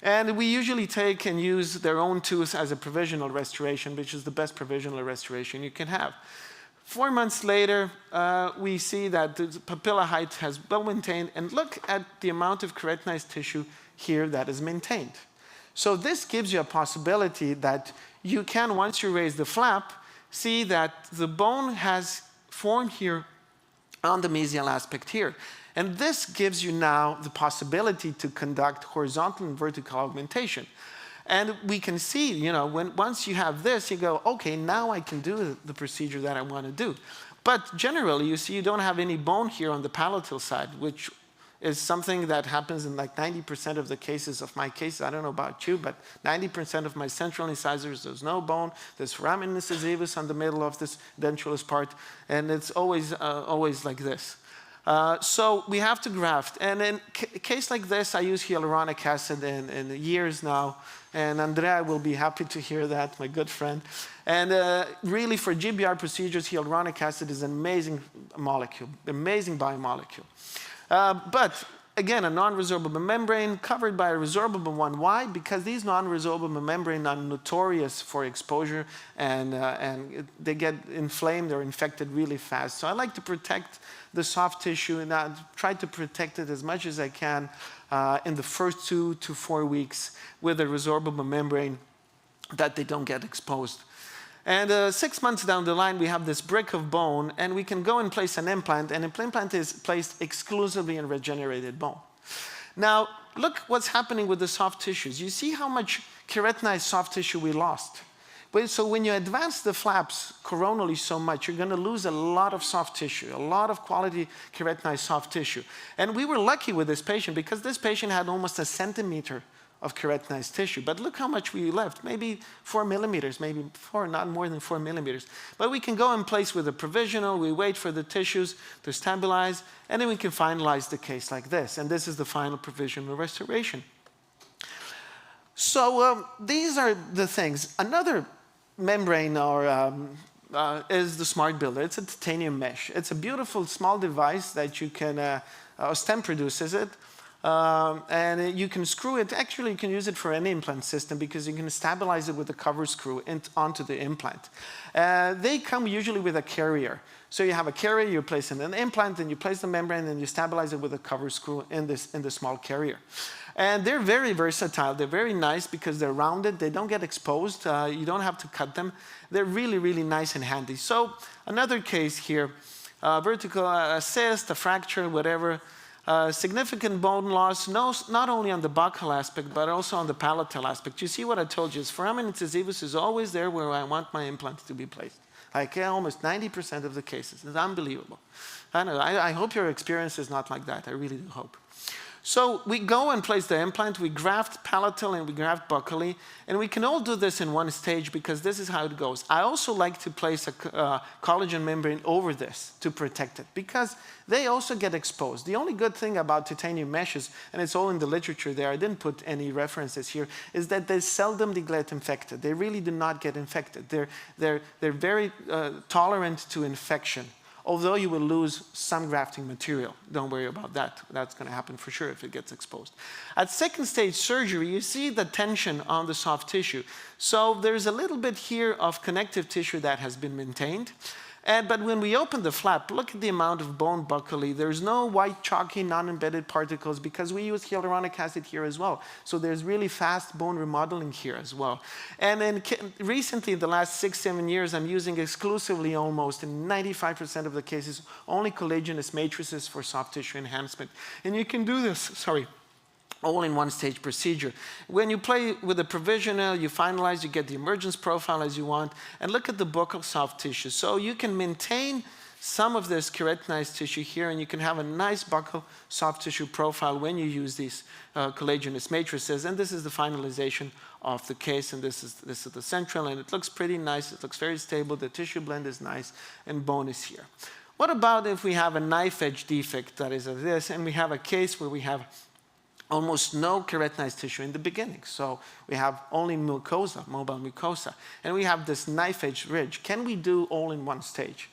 And we usually take and use their own tooth as a provisional restoration, which is the best provisional restoration you can have. 4 months later, we see that the papilla height has well maintained, and look at the amount of keratinized tissue here that is maintained. So this gives you a possibility that you can, once you raise the flap, see that the bone has formed here on the mesial aspect here. And this gives you now the possibility to conduct horizontal and vertical augmentation. And we can see, once you have this, you go, okay, now I can do the procedure that I want to do. But generally, you see you don't have any bone here on the palatal side, which is something that happens in like 90% of the cases of my cases. I don't know about you, but 90% of my central incisors, there's no bone. There's foramen incisivus on the middle of this dentulous part, and it's always like this. So we have to graft. And in a case like this, I use hyaluronic acid in years now. And Andrea will be happy to hear that, my good friend. And really, for GBR procedures, hyaluronic acid is an amazing molecule, amazing biomolecule. But again, a non-resorbable membrane covered by a resorbable one. Why? Because these non-resorbable membranes are notorious for exposure, and they get inflamed or infected really fast. So I like to protect the soft tissue, and I try to protect it as much as I can in the first 2 to 4 weeks with a resorbable membrane that they don't get exposed. And 6 months down the line, we have this brick of bone, and we can go and place an implant, and an implant is placed exclusively in regenerated bone. Now, look what's happening with the soft tissues. You see how much keratinized soft tissue we lost. So when you advance the flaps coronally so much, you're going to lose a lot of soft tissue, a lot of quality keratinized soft tissue. And we were lucky with this patient because this patient had almost 1 centimeter of keratinized tissue. But look how much we left, maybe 4 millimeters, maybe 4, not more than 4 millimeters. But we can go in place with a provisional, we wait for the tissues to stabilize, and then we can finalize the case like this. And this is the final provisional restoration. So these are the things. Another membrane is the Smart Builder. It's a titanium mesh. It's a beautiful small device that you can, STEM produces it. And you can screw it. Actually, you can use it for any implant system because you can stabilize it with a cover screw onto the implant. They come usually with a carrier. So you have a carrier, you place in an implant, and you place the membrane, and you stabilize it with a cover screw in the small carrier. And they're very versatile. They're very nice because they're rounded. They don't get exposed. You don't have to cut them. They're really, really nice and handy. So another case here, vertical cyst, a fracture, whatever. Significant bone loss, not only on the buccal aspect, but also on the palatal aspect. You see what I told you, foramen incisivus is always there where I want my implant to be placed. Like almost 90% of the cases. It's unbelievable. I know. I hope your experience is not like that. I really do hope. So we go and place the implant, we graft palatal and we graft buccally, and we can all do this in one stage because this is how it goes. I also like to place a collagen membrane over this to protect it because they also get exposed. The only good thing about titanium meshes, and it's all in the literature there, I didn't put any references here, is that they seldom get infected. They really do not get infected. They're very tolerant to infection. Although you will lose some grafting material. Don't worry about that. That's going to happen for sure if it gets exposed. At second stage surgery, you see the tension on the soft tissue. So there's a little bit here of connective tissue that has been maintained. But when we open the flap, look at the amount of bone buccally. There's no white, chalky, non-embedded particles because we use hyaluronic acid here as well. So there's really fast bone remodeling here as well. And then recently, in the last 6-7 years, I'm using exclusively, almost in 95% of the cases, only collagenous matrices for soft tissue enhancement. And you can do this, all in one stage procedure. When you play with the provisional, you finalize, you get the emergence profile as you want, and look at the buccal soft tissue. So you can maintain some of this keratinized tissue here, and you can have a nice buccal soft tissue profile when you use these collagenous matrices. And this is the finalization of the case, and this is the central, and it looks pretty nice. It looks very stable. The tissue blend is nice, and bone is here. What about if we have a knife edge defect that is of this, and we have a case where we have almost no keratinized tissue in the beginning. So we have only mucosa, mobile mucosa, and we have this knife edge ridge. Can we do all in one stage?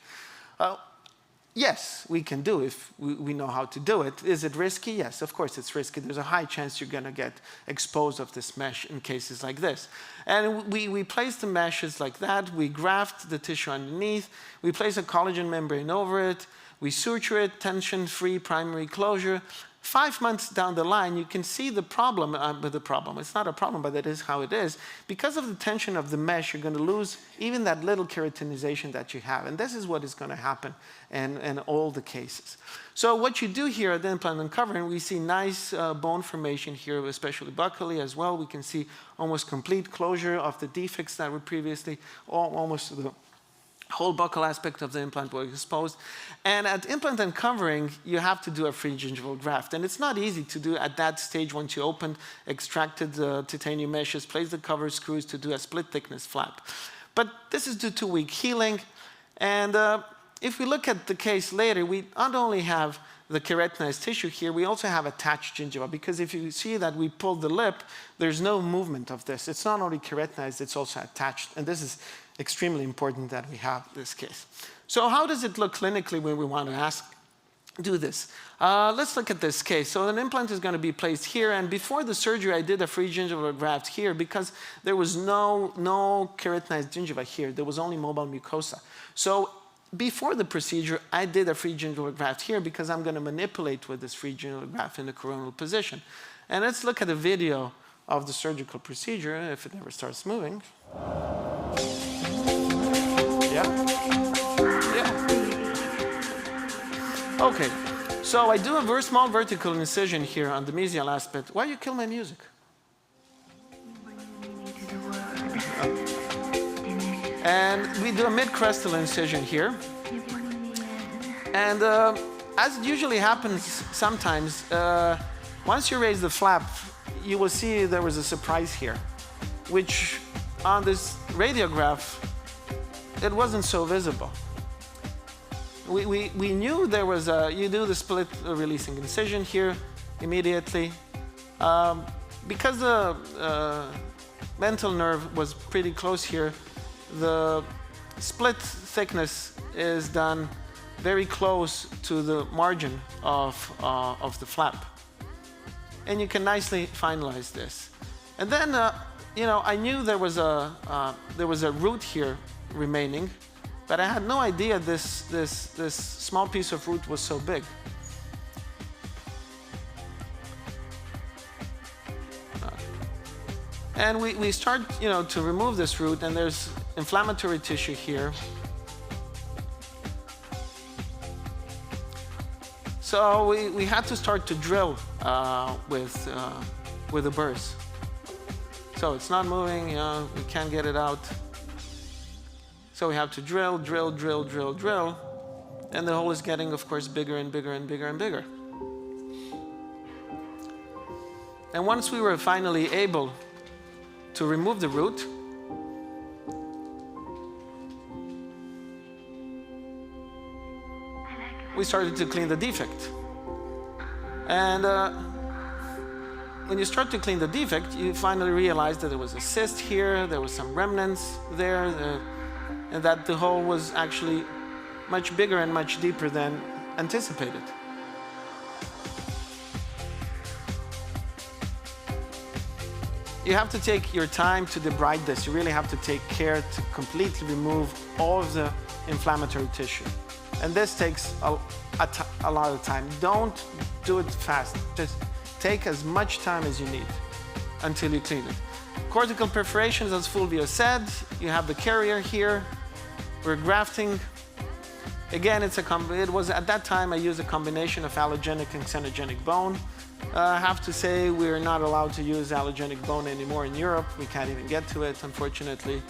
Yes, we can do if we know how to do it. Is it risky? Yes, of course it's risky. There's a high chance you're going to get exposed of this mesh in cases like this. And we place the meshes like that. We graft the tissue underneath. We place a collagen membrane over it. We suture it, tension-free primary closure. 5 months down the line, you can see the problem with the problem. It's not a problem, but that is how it is. Because of the tension of the mesh, you're going to lose even that little keratinization that you have. And this is what is going to happen in all the cases. So what you do here at the implant uncovering, we see nice bone formation here, especially buccally as well. We can see almost complete closure of the defects that were previously, almost the whole buccal aspect of the implant was exposed. And at implant uncovering, you have to do a free gingival graft. And it's not easy to do at that stage once you opened, extracted the titanium meshes, placed the cover screws to do a split thickness flap. But this is due to weak healing. And if we look at the case later, we not only have the keratinized tissue here, we also have attached gingiva, because if you see that we pulled the lip, there's no movement of this. It's not only keratinized, it's also attached. And this is extremely important that we have this case. So how does it look clinically when we want to do this? Let's look at this case. So an implant is going to be placed here, and before the surgery, I did a free gingival graft here because there was no keratinized gingiva here. There was only mobile mucosa. So before the procedure, I did a free gingival graft here because I'm going to manipulate with this free gingival graft in the coronal position. And let's look at a video of the surgical procedure, if it never starts moving. Okay, so I do a very small vertical incision here on the mesial aspect. Why you kill my music? And we do a mid-crestal incision here. And as it usually happens sometimes, once you raise the flap, you will see there was a surprise here, which on this radiograph, it wasn't so visible. We knew there was you do the split releasing incision here immediately. Because the mental nerve was pretty close here, the split thickness is done very close to the margin of the flap. And you can nicely finalize this. And then, I knew there was a root here remaining, but I had no idea this small piece of root was so big. And we start, to remove this root, and there's inflammatory tissue here. So we had to start to drill with a burrs. So it's not moving, we can't get it out. So we have to drill, and the hole is getting, of course, bigger and bigger and bigger and bigger. And once we were finally able to remove the root, we started to clean the defect. And when you start to clean the defect, you finally realize that there was a cyst here, there was some remnants there, and that the hole was actually much bigger and much deeper than anticipated. You have to take your time to debride this. You really have to take care to completely remove all of the inflammatory tissue. And this takes a lot of time. Don't do it fast. Just take as much time as you need until you clean it. Cortical perforations, as Fulvio said, you have the carrier here. We're grafting. Again, it was at that time I used a combination of allogenic and xenogenic bone. I have to say we're not allowed to use allogenic bone anymore in Europe. We can't even get to it, unfortunately.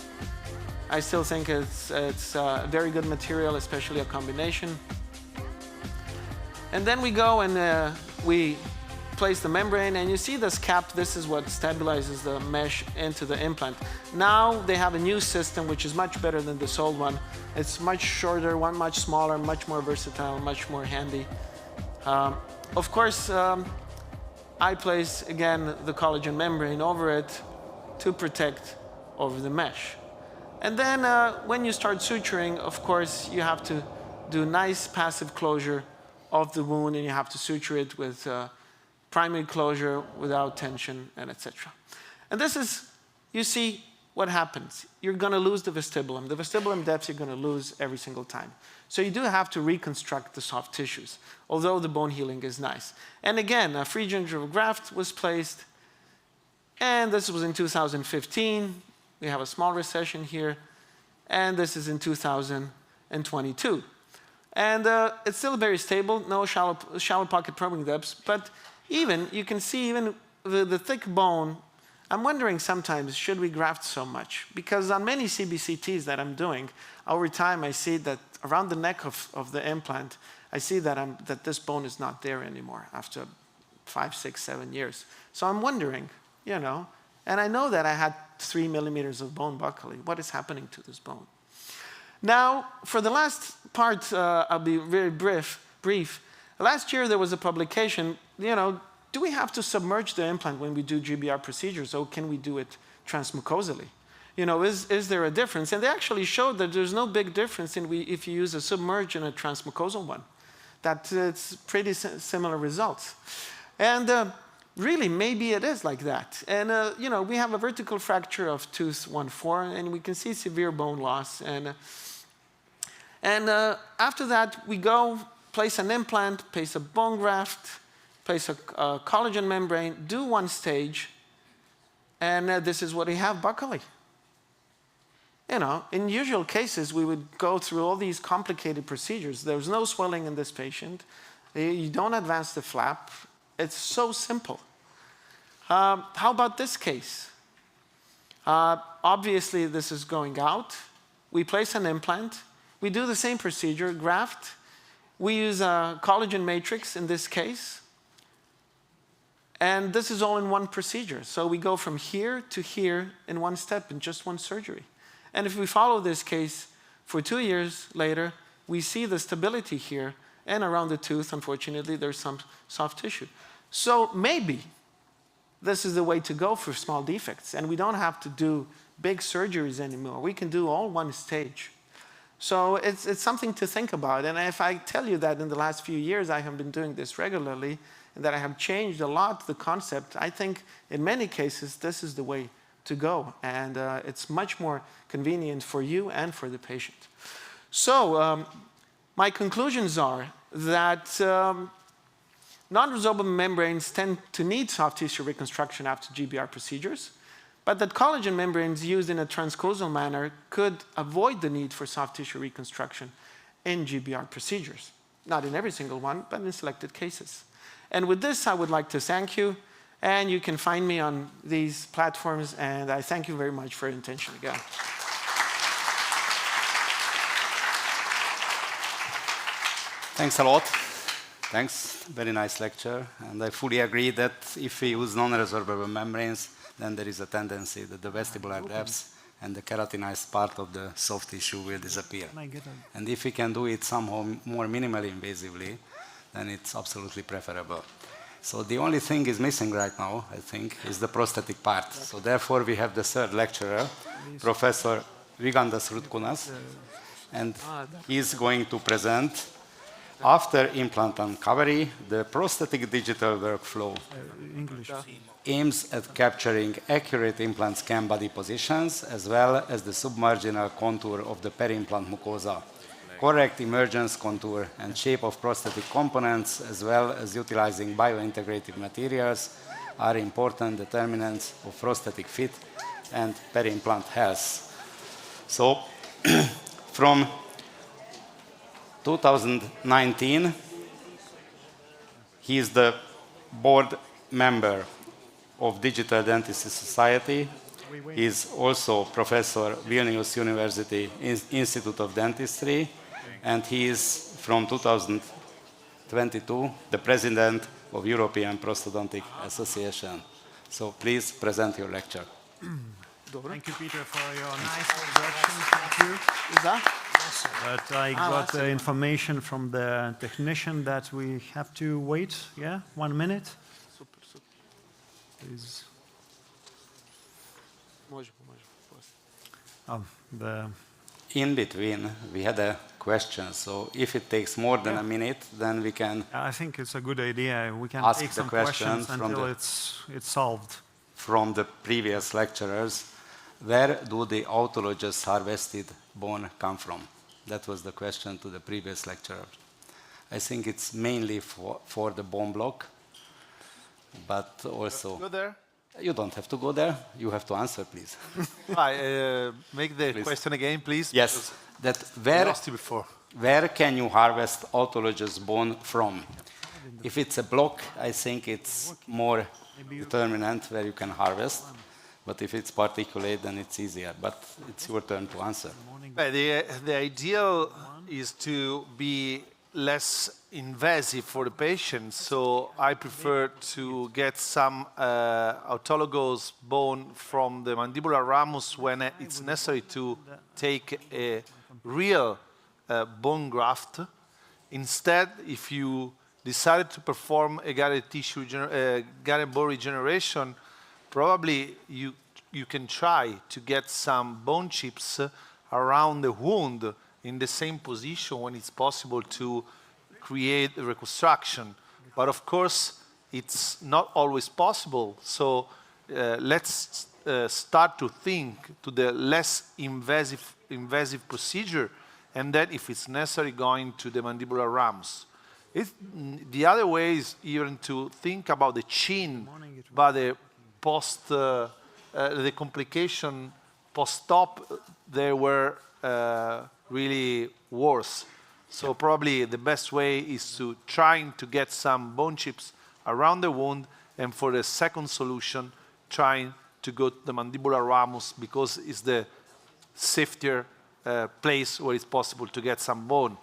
I still think it's a very good material, especially a combination. And then we go and we place the membrane, and you see this cap. This is what stabilizes the mesh into the implant. Now they have a new system which is much better than this old one. It's much shorter, much smaller, much more versatile, much more handy. Of course, I place again the collagen membrane over it to protect over the mesh. And then when you start suturing, of course, you have to do nice passive closure of the wound, and you have to suture it with primary closure without tension, and etc. And this is, you see what happens. You're going to lose the vestibulum. The vestibulum depth you're going to lose every single time. So you do have to reconstruct the soft tissues, although the bone healing is nice. And again, a free gingival graft was placed, and this was in 2015. We have a small recession here, and this is in 2022. And it's still very stable, no shallow pocket probing depths, but even, you can see even the thick bone. I'm wondering sometimes, should we graft so much? Because on many CBCTs that I'm doing, over time I see that around the neck of the implant, I see that this bone is not there anymore after 5, 6, 7 years. So I'm wondering, you know, and I know that I had 3 millimeters of bone buccally. What is happening to this bone? Now, for the last part, I'll be very brief. Last year there was a publication, you know, do we have to submerge the implant when we do GBR procedures, or can we do it transmucosally? You know, is there a difference? And they actually showed that there's no big difference if you use a submerged and a transmucosal one. That it's pretty similar results. And really, maybe it is like that. And, you know, we have a vertical fracture of tooth 1-4, and we can see severe bone loss. And after that, we go place an implant, place a bone graft, place a collagen membrane, do one stage, and this is what we have buccally. You know, in usual cases, we would go through all these complicated procedures. There's no swelling in this patient. You don't advance the flap. It's so simple. How about this case? Obviously, this is going out. We place an implant. We do the same procedure, graft. We use a collagen matrix in this case. And this is all in one procedure. So we go from here to here in one step in just one surgery. And if we follow this case for 2 years later, we see the stability here, and around the tooth, unfortunately, there's some soft tissue. So maybe this is the way to go for small defects, and we don't have to do big surgeries anymore. We can do all one stage. So it's something to think about. And if I tell you that in the last few years I have been doing this regularly, and that I have changed a lot the concept, I think in many cases this is the way to go. And it's much more convenient for you and for the patient. So my conclusions are that non-resorbable membranes tend to need soft tissue reconstruction after GBR procedures, but that collagen membranes used in a transcosal manner could avoid the need for soft tissue reconstruction in GBR procedures. Not in every single one, but in selected cases. And with this, I would like to thank you, and you can find me on these platforms, and I thank you very much for your attention again. Thanks a lot. Thanks, very nice lecture. And I fully agree that if we use non-resorbable membranes, then there is a tendency that the vestibular depths and the keratinized part of the soft tissue will disappear. And if we can do it somehow more minimally invasively, then it's absolutely preferable. So the only thing is missing right now, I think, is the prosthetic part. So therefore, we have the third lecturer, Professor Vigandas Rutkunas, and he's going to present, after implant uncovery, the prosthetic digital workflow aims at capturing accurate implant scan body positions as well as the submarginal contour of the peri-implant mucosa correct emergence, contour, and shape of prosthetic components, as well as utilizing biointegrative materials, are important determinants of prosthetic fit and peri-implant health. So, from 2019, he is the board member of Digital Dentistry Society. He is also professor Vilnius University Institute of Dentistry, and he is from 2022 the president of European Prosthodontic Association. So please present your lecture. Thank you, Peter, for your nice introduction. Thank you. But I got the information from the technician that we have to wait, 1 minute. Please. In between, we had a question, so if it takes more than a minute, then we can I think it's a good idea. We can ask take the some question questions until it's solved. from the previous lecturers. Where do the autologous harvested bone come from? That was the question to the previous lecturer. I think it's mainly for the bone block, but also... Go there. You don't have to go there. You have to answer, please. Make the question again, please. Yes. That I lost you before. where can you harvest autologous bone from? If it's a block, I think it's more determinant where you can harvest. But if it's particulate, then it's easier. But it's your turn to answer. The ideal is to be less invasive for the patient, so I prefer to get some autologous bone from the mandibular ramus when it's necessary to take a real bone graft. Instead, if you decided to perform a gutted bone regeneration, probably you can try to get some bone chips around the wound in the same position when it's possible to create a reconstruction. But of course, it's not always possible. So let's start to think to the less invasive procedure, and then if it's necessary, going to the mandibular ramus. The other way is even to think about the chin, but the the complication post-op, they were really worse. So probably the best way is to trying to get some bone chips around the wound, and for the second solution, trying to go to the mandibular ramus because it's the safer place where it's possible to get some bone.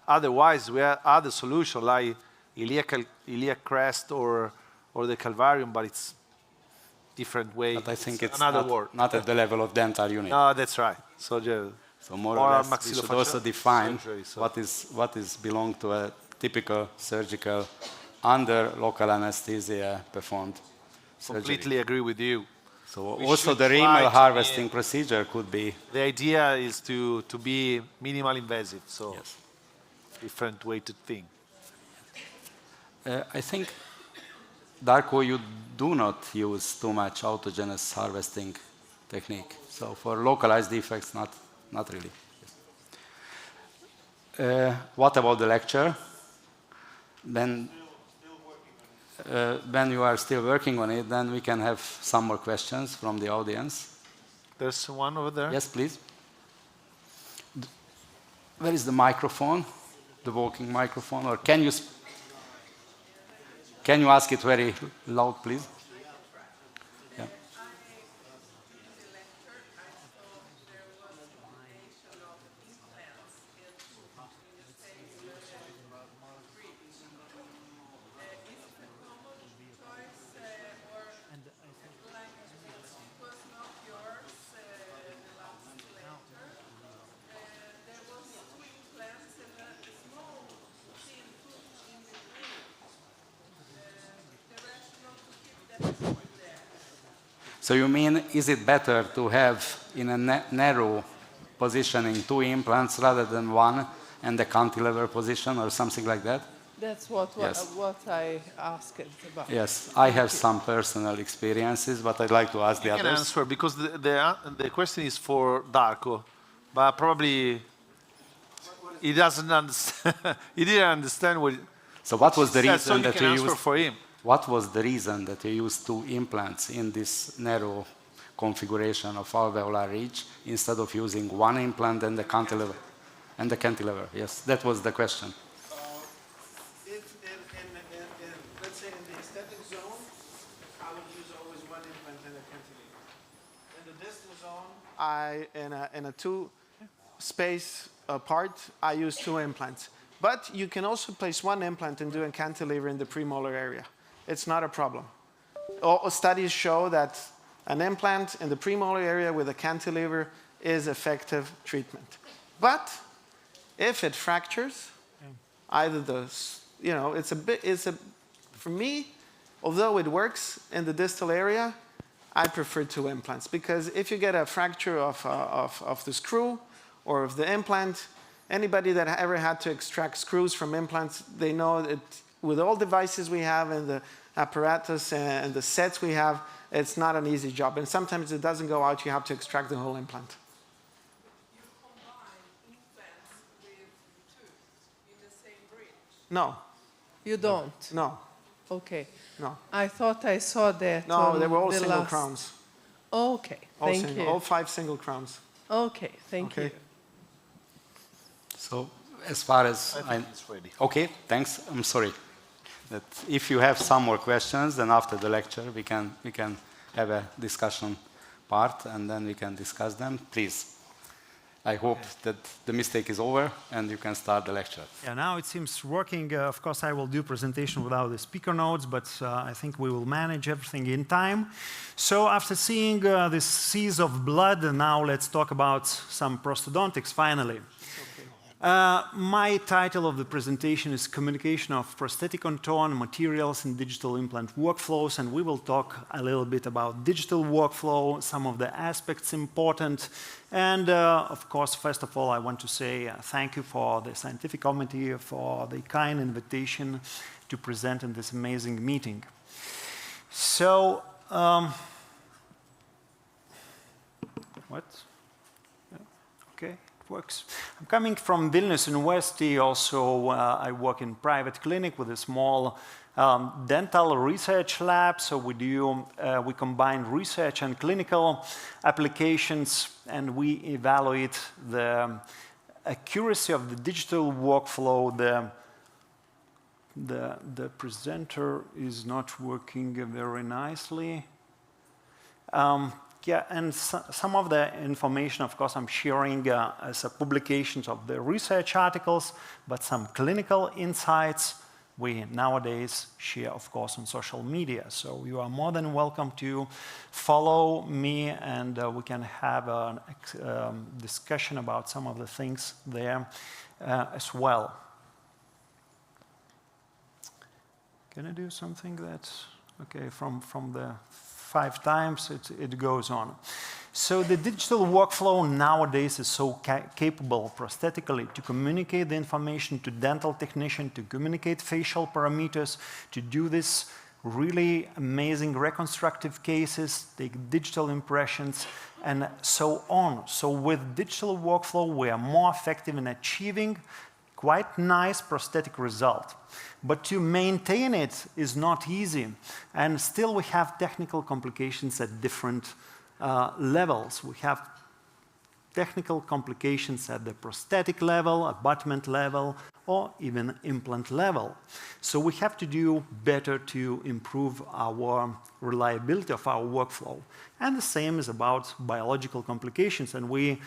Otherwise, we have other solutions like iliac crest or the calvarium, but it's different way. But I think it's not at the level of dental unit. No, that's right. So more or less, we should also define surgery, what is belong to a typical surgical under local anesthesia performed surgery. Completely agree with you. So also the renal harvesting procedure could be... The idea is to be minimal invasive, so yes. Different way to think. I think, Darko, you do not use too much autogenous harvesting technique. So for localized defects, not really. What about the lecture? Then, when you are still working on it, then we can have some more questions from the audience. There's one over there. Yes, please. Where is the microphone? The walking microphone? Or can you ask it very loud, please? Yeah. So you mean, is it better to have in a narrow positioning 2 implants rather than 1 and the cantilever position or something like that? That's what I asked about. Yes, I have some personal experiences, but I'd like to ask the I others. can answer because the question is for Darko, but probably... he doesn't understand. He didn't understand what. So what was the So reason you that can you answer used? for him. What was the reason that you used 2 implants in this narrow configuration of alveolar ridge instead of using 1 implant and the cantilever? And the cantilever, yes, that was the question. Let's say in the aesthetic zone, I would use always 1 implant and a cantilever. In the distal zone, in a 2 space apart, I use 2 implants. But you can also place 1 implant and do a cantilever in the premolar area. It's not a problem. All studies show that an implant in the premolar area with a cantilever is effective treatment. But if it fractures, either for me, although it works in the distal area, I prefer 2 implants. Because if you get a fracture of the screw or of the implant, anybody that ever had to extract screws from implants, they know that with all devices we have and the apparatus and the sets we have, it's not an easy job. And sometimes it doesn't go out, you have to extract the whole implant. You combine implants with tubes in the same bridge? No. You don't? No. Okay. No. I thought I saw that. No, they were all single crowns. Okay, thank you. All 5 single crowns. Okay, thank you. So as far as I think it's ready. Okay, thanks. I'm sorry. That if you have some more questions, then after the lecture we can have a discussion part and then we can discuss them. Please. I hope that the mistake is over and you can start the lecture. Yeah, now it seems working. Of course, I will do presentation without the speaker notes, but I think we will manage everything in time. So after seeing this seas of blood, now let's talk about some prosthodontics finally. My title of the presentation is Communication of Prosthetic Contour Materials and Digital Implant Workflows, and we will talk a little bit about digital workflow, some of the aspects important, and of course, first of all, I want to say thank you for the scientific committee for the kind invitation to present in this amazing meeting. So, what? Okay. Works. I'm coming from Vilnius University. Also, I work in private clinic with a small dental research lab. So we combine research and clinical applications, and we evaluate the accuracy of the digital workflow. The presenter is not working very nicely. Yeah, and some of the information, of course, I'm sharing as publications of the research articles, but some clinical insights we nowadays share, of course, on social media. So you are more than welcome to follow me, and we can have a discussion about some of the things there as well. Can I do something that's okay from the 5 times, it goes on. So the digital workflow nowadays is so capable prosthetically to communicate the information to dental technician, to communicate facial parameters, to do this really amazing reconstructive cases, take digital impressions, and so on. So with digital workflow, we are more effective in achieving quite nice prosthetic result. But to maintain it is not easy. And still we have technical complications at different levels. We have technical complications at the prosthetic level, abutment level, or even implant level. So we have to do better to improve our reliability of our workflow. And the same is about biological complications. And we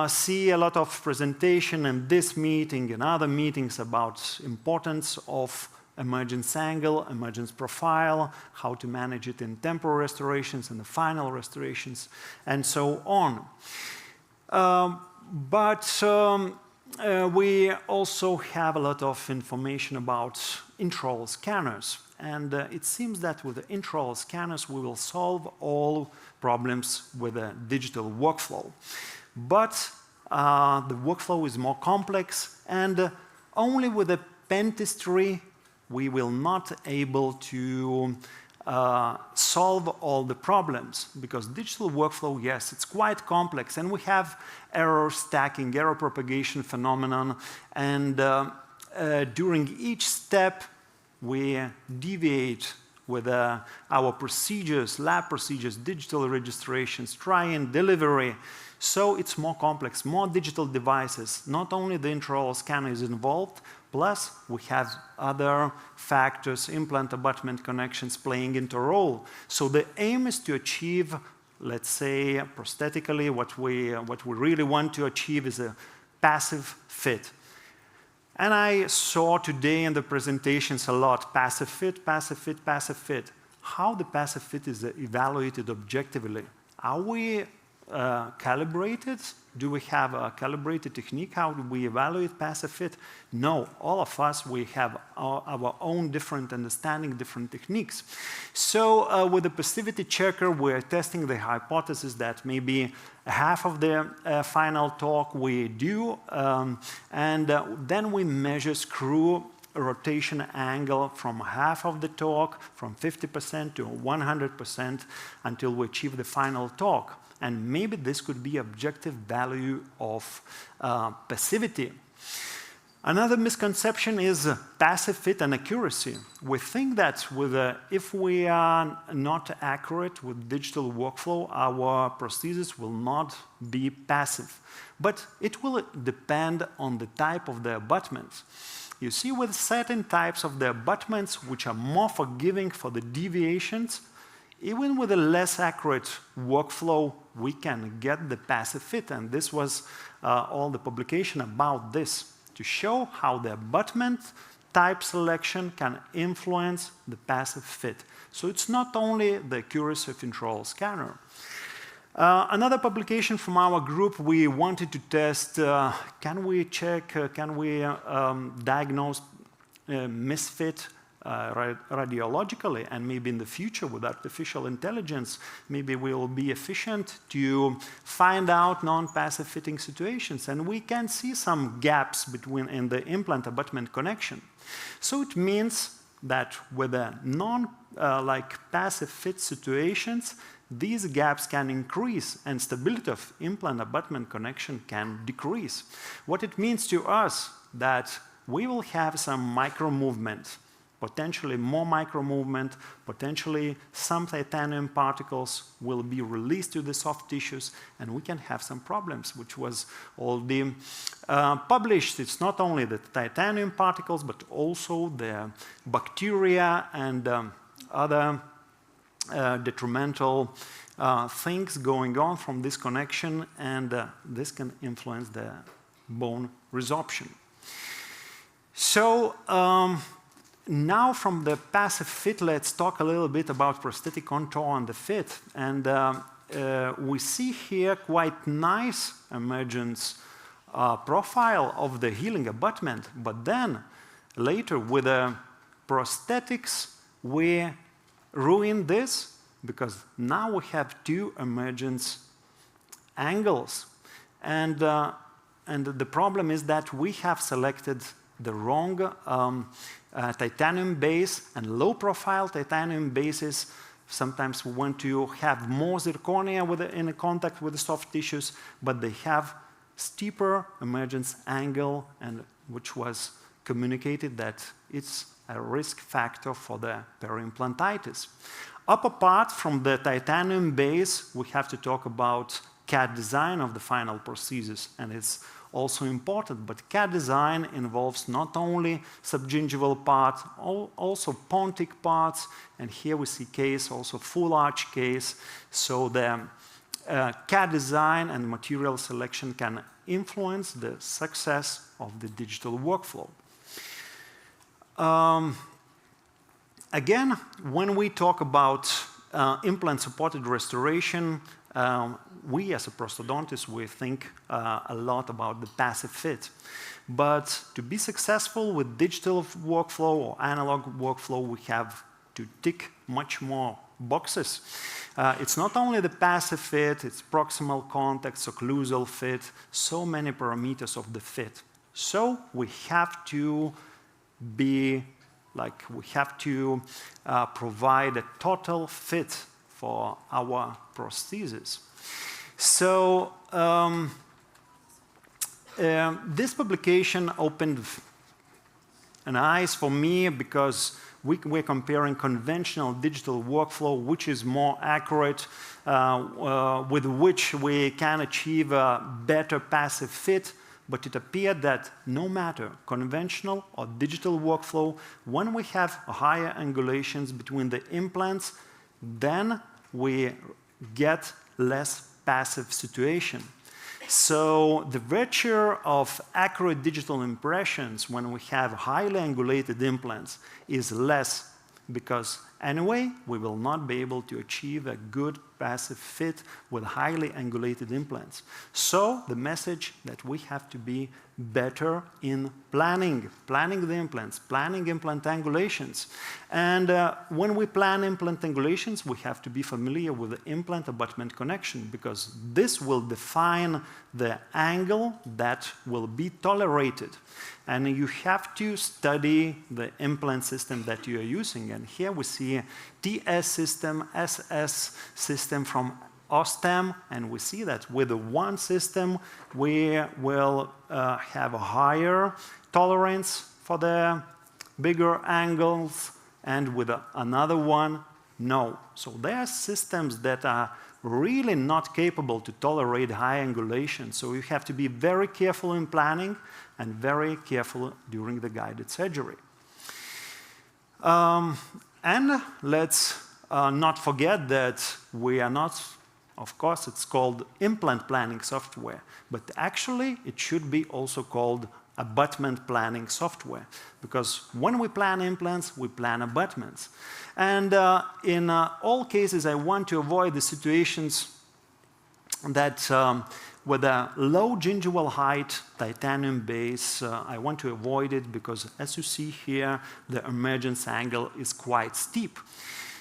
see a lot of presentation in this meeting and other meetings about importance of emergence angle, emergence profile, how to manage it in temporal restorations and the final restorations, and so on. We also have a lot of information about intraoral scanners. And it seems that with the intraoral scanners, we will solve all problems with a digital workflow. But the workflow is more complex, and only with the dentistry we will not able to solve all the problems, because digital workflow, yes, it's quite complex, and we have error stacking, error propagation phenomenon, and during each step we deviate with our procedures, lab procedures, digital registrations, try-in, delivery. So it's more complex, more digital devices. Not only the intraoral scanner is involved, plus we have other factors, implant abutment connections playing into a role. So the aim is to achieve, let's say, prosthetically, what we really want to achieve is a passive fit. And I saw today in the presentations a lot, passive fit, passive fit, passive fit. How the passive fit is evaluated objectively? Are we calibrated? Do we have a calibrated technique? How do we evaluate passive fit? No, all of us, we have our own different understanding, different techniques. So with the passivity checker, we're testing the hypothesis that maybe half of the final torque we do, and then we measure screw rotation angle from half of the torque, from 50% to 100%, until we achieve the final torque. And maybe this could be objective value of passivity. Another misconception is passive fit and accuracy. We think that if we are not accurate with digital workflow, our prosthesis will not be passive. But it will depend on the type of the abutments. You see, with certain types of the abutments, which are more forgiving for the deviations, even with a less accurate workflow, we can get the passive fit. And this was all the publication about this, to show how the abutment type selection can influence the passive fit. So it's not only the accuracy of intraoral scanner. Another publication from our group, we wanted to test, can we diagnose misfit radiologically, and maybe in the future with artificial intelligence, maybe we will be efficient to find out non-passive fitting situations, and we can see some gaps in the implant abutment connection. So it means that with the passive fit situations, these gaps can increase and stability of implant abutment connection can decrease. What it means to us that we will have some micro movement, potentially more micro movement, potentially some titanium particles will be released to the soft tissues, and we can have some problems, which was already published. It's not only the titanium particles, but also the bacteria and other detrimental things going on from this connection, and this can influence the bone resorption. So now from the passive fit, let's talk a little bit about prosthetic contour and the fit. And we see here quite nice emergence profile of the healing abutment, but then later with the prosthetics, we ruin this, because now we have two emergence angles. And the problem is that we have selected the wrong titanium base and low profile titanium bases. Sometimes we want to have more zirconia in contact with the soft tissues, but they have steeper emergence angle, and which was communicated that it's a risk factor for the peri-implantitis. Up apart from the titanium base, we have to talk about CAD design of the final prosthesis, and it's also important, but CAD design involves not only subgingival parts, also pontic parts, and here we see case, also full arch case. So the CAD design and material selection can influence the success of the digital workflow. Again, when we talk about implant-supported restoration, we as a prosthodontist, we think a lot about the passive fit. But to be successful with digital workflow or analog workflow, we have to tick much more boxes. It's not only the passive fit, it's proximal contact, occlusal fit, so many parameters of the fit. So we have to be Like we have to provide a total fit for our prosthesis. So this publication opened an eyes for me because we're comparing conventional digital workflow, which is more accurate, with which we can achieve a better passive fit. But it appeared that no matter conventional or digital workflow, when we have higher angulations between the implants, then we get less passive situation. So the virtue of accurate digital impressions when we have highly angulated implants is less, because anyway, we will not be able to achieve a good passive fit with highly angulated implants. So the message that we have to be better in planning the implants, planning implant angulations. And when we plan implant angulations, we have to be familiar with the implant abutment connection, because this will define the angle that will be tolerated. And you have to study the implant system that you are using. And here we see a TS system, SS system from Ostem, and we see that with the one system, we will have a higher tolerance for the bigger angles, and with another one, no. So there are systems that are really not capable to tolerate high angulation. So you have to be very careful in planning and very careful during the guided surgery. And let's not forget that we are not, of course, it's called implant planning software, but actually it should be also called abutment planning software, because when we plan implants, we plan abutments. And in all cases, I want to avoid the situations that with a low gingival height titanium base, I want to avoid it because, as you see here, the emergence angle is quite steep.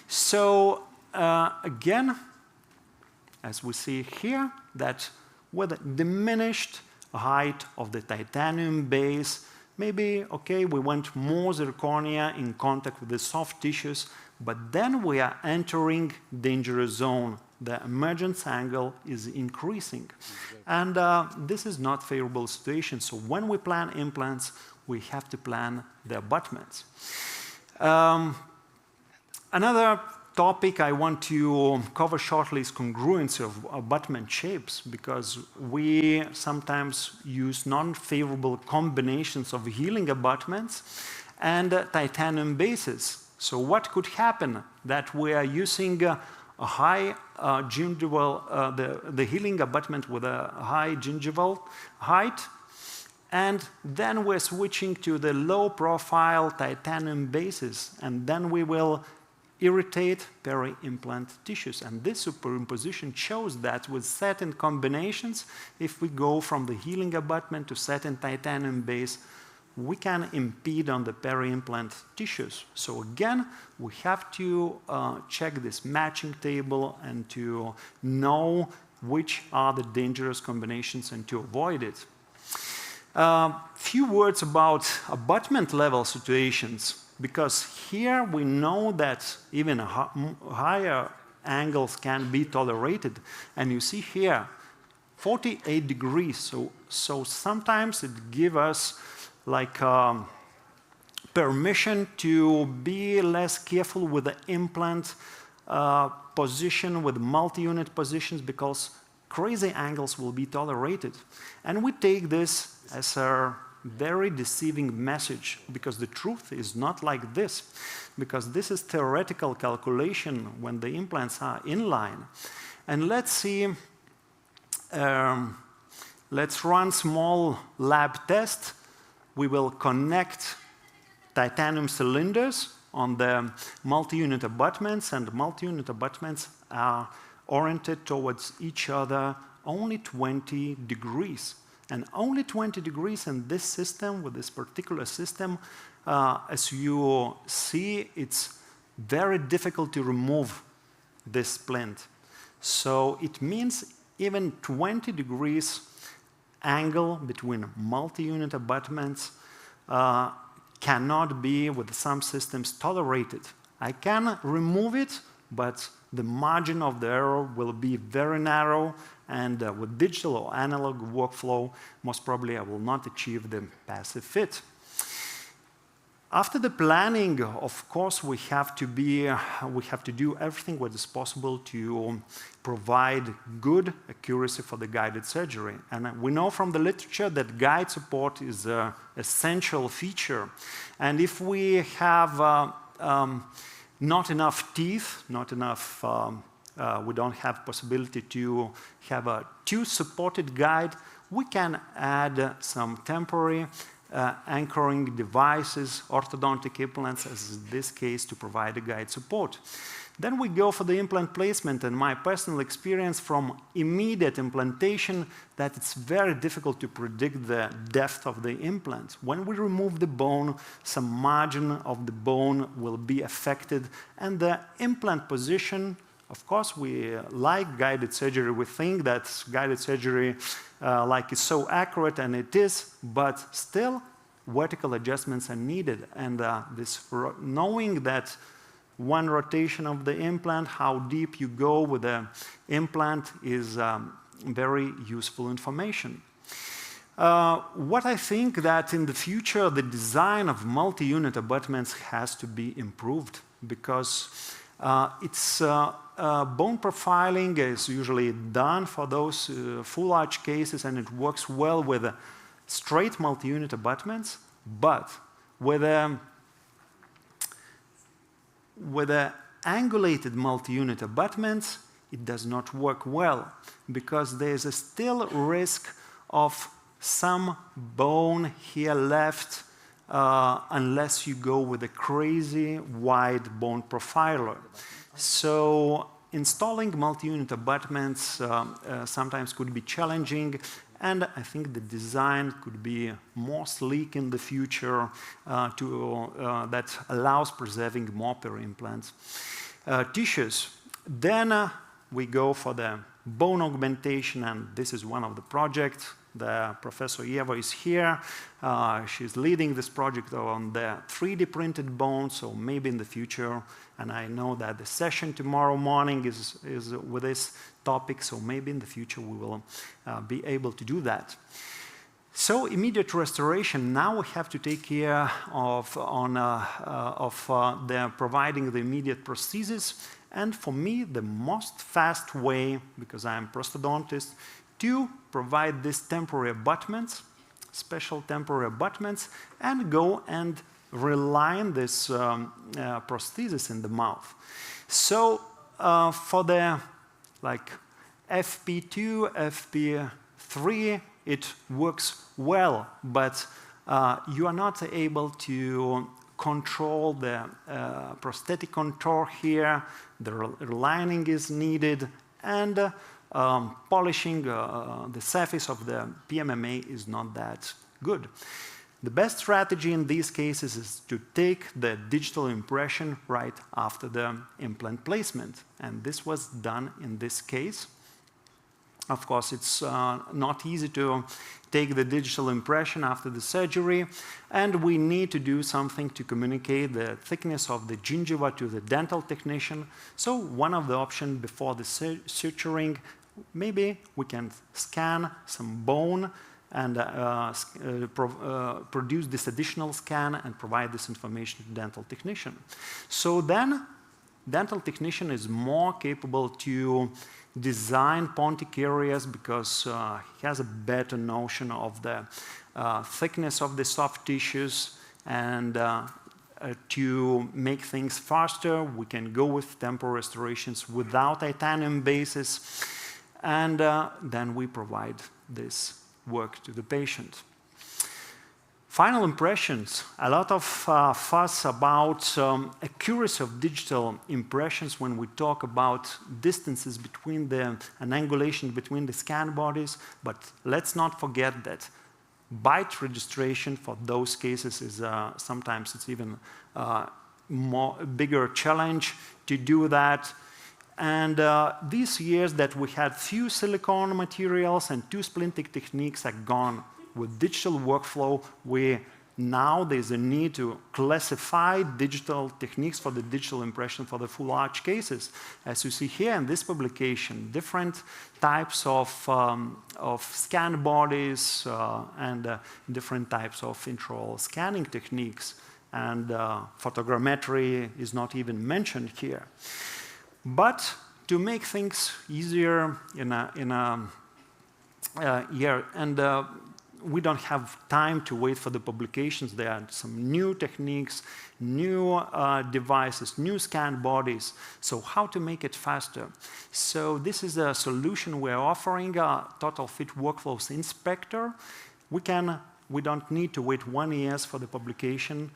So again, as we see here, that with a diminished height of the titanium base, maybe, okay, we want more zirconia in contact with the soft tissues, but then we are entering dangerous zone. The emergence angle is increasing. And this is not favorable situation. So when we plan implants, we have to plan the abutments. Another topic I want to cover shortly is congruence of abutment shapes, because we sometimes use non-favorable combinations of healing abutments and titanium bases. So what could happen that we are using a high gingival, the healing abutment with a high gingival height, and then we're switching to the low profile titanium bases, and then we will irritate peri-implant tissues. And this superimposition shows that with certain combinations, if we go from the healing abutment to certain titanium base, we can impede on the peri-implant tissues. So again, we have to check this matching table and to know which are the dangerous combinations and to avoid it. Few words about abutment level situations, because here we know that even higher angles can be tolerated. And you see here, 48 degrees. So sometimes it gives us like permission to be less careful with the implant position, with multi-unit positions, because crazy angles will be tolerated. And we take this as a very deceiving message, because the truth is not like this, because this is theoretical calculation when the implants are in line. And let's see, let's run small lab test. We will connect titanium cylinders on the multi-unit abutments, and multi-unit abutments are oriented towards each other only 20 degrees. And only 20 degrees in this system, with this particular system, as you see, it's very difficult to remove this splint. So it means even 20 degrees angle between multi-unit abutments cannot be, with some systems, tolerated. I can remove it, but the margin of the error will be very narrow, and with digital or analog workflow, most probably I will not achieve the passive fit. After the planning, of course, we have to do everything what is possible to provide good accuracy for the guided surgery. And we know from the literature that guide support is an essential feature. And if we have not enough teeth, we don't have possibility to have a two-supported guide, we can add some temporary anchoring devices, orthodontic implants, as in this case, to provide a guide support. Then we go for the implant placement, and my personal experience from immediate implantation that it's very difficult to predict the depth of the implant. When we remove the bone, some margin of the bone will be affected, and the implant position, of course, we like guided surgery. We think that guided surgery is so accurate, and it is, but still vertical adjustments are needed. And knowing that one rotation of the implant, how deep you go with the implant, is very useful information. What I think that in the future, the design of multi-unit abutments has to be improved, because bone profiling is usually done for those full arch cases, and it works well with straight multi-unit abutments, but with angulated multi-unit abutments, it does not work well, because there is still risk of some bone here left unless you go with a crazy wide bone profiler. So installing multi-unit abutments sometimes could be challenging, and I think the design could be more sleek in the future that allows preserving more peri-implant tissues. Then we go for the bone augmentation, and this is one of the projects. The Professor Eva is here. She's leading this project on the 3D printed bone, so maybe in the future, and I know that the session tomorrow morning is with this topic, so maybe in the future we will be able to do that. So immediate restoration, now we have to take care of providing the immediate prosthesis, and for me the most fast way, because I am prosthedontist, to provide these temporary abutments, special temporary abutments, and go and reline this prosthesis in the mouth. So for the FP2, FP3, it works well, but you are not able to control the prosthetic contour here. The relining is needed, and polishing the surface of the PMMA is not that good. The best strategy in these cases is to take the digital impression right after the implant placement, and this was done in this case. Of course, it's not easy to take the digital impression after the surgery, and we need to do something to communicate the thickness of the gingiva to the dental technician. So one of the options before the suturing, maybe we can scan some bone and produce this additional scan and provide this information to the dental technician. So then dental technician is more capable to design pontic areas, because he has a better notion of the thickness of the soft tissues, and to make things faster, we can go with temporal restorations without titanium bases, and then we provide this work to the patient. Final impressions. A lot of fuss about accuracy of digital impressions when we talk about distances between and angulation between the scan bodies, but let's not forget that byte registration for those cases is sometimes it's even bigger challenge to do that. And these years that we had few silicone materials and two splinting techniques are gone. With digital workflow, we now there's a need to classify digital techniques for the digital impression for the full arch cases. As you see here in this publication, different types of scan bodies and different types of intraoral scanning techniques. And photogrammetry is not even mentioned here. But to make things easier we don't have time to wait for the publications. There are some new techniques, new devices, new scan bodies. So how to make it faster? So this is a solution we're offering, a Total Fit Workflows Inspector. We don't need to wait 1 year for the publication.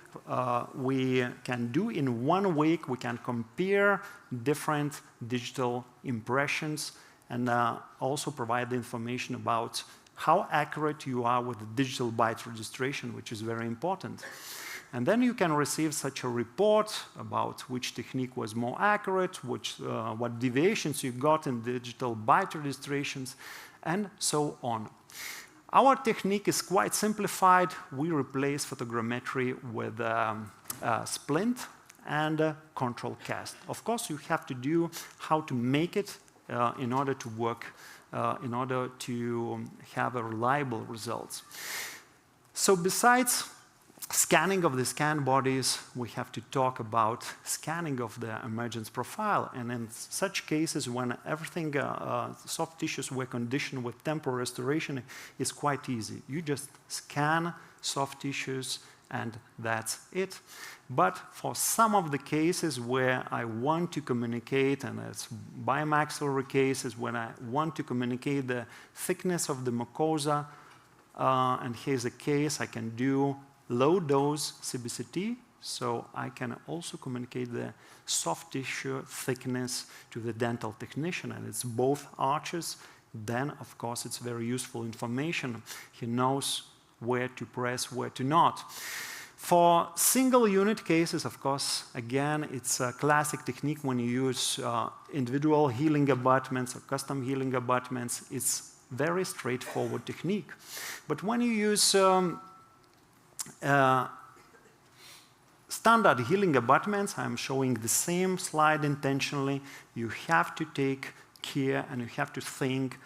We can do in 1 week, we can compare different digital impressions and also provide the information about how accurate you are with the digital byte registration, which is very important. And then you can receive such a report about which technique was more accurate, what deviations you got in digital byte registrations, and so on. Our technique is quite simplified. We replace photogrammetry with splint and control cast. Of course, you have to do how to make it in order to work, in order to have a reliable results. So besides scanning of the scan bodies, we have to talk about scanning of the emergence profile. And in such cases, when everything, soft tissues were conditioned with temporal restoration, is quite easy. You just scan soft tissues and that's it. But for some of the cases where I want to communicate, and it's bimaxillary cases, when I want to communicate the thickness of the mucosa, and here's a case I can do low dose CBCT, so I can also communicate the soft tissue thickness to the dental technician, and it's both arches. Then, of course, it's very useful information. He knows where to press, where to not. For single unit cases, of course, again, it's a classic technique when you use individual healing abutments or custom healing abutments. It's very straightforward technique. But when you use standard healing abutments, I'm showing the same slide intentionally, you have to take care and you have to think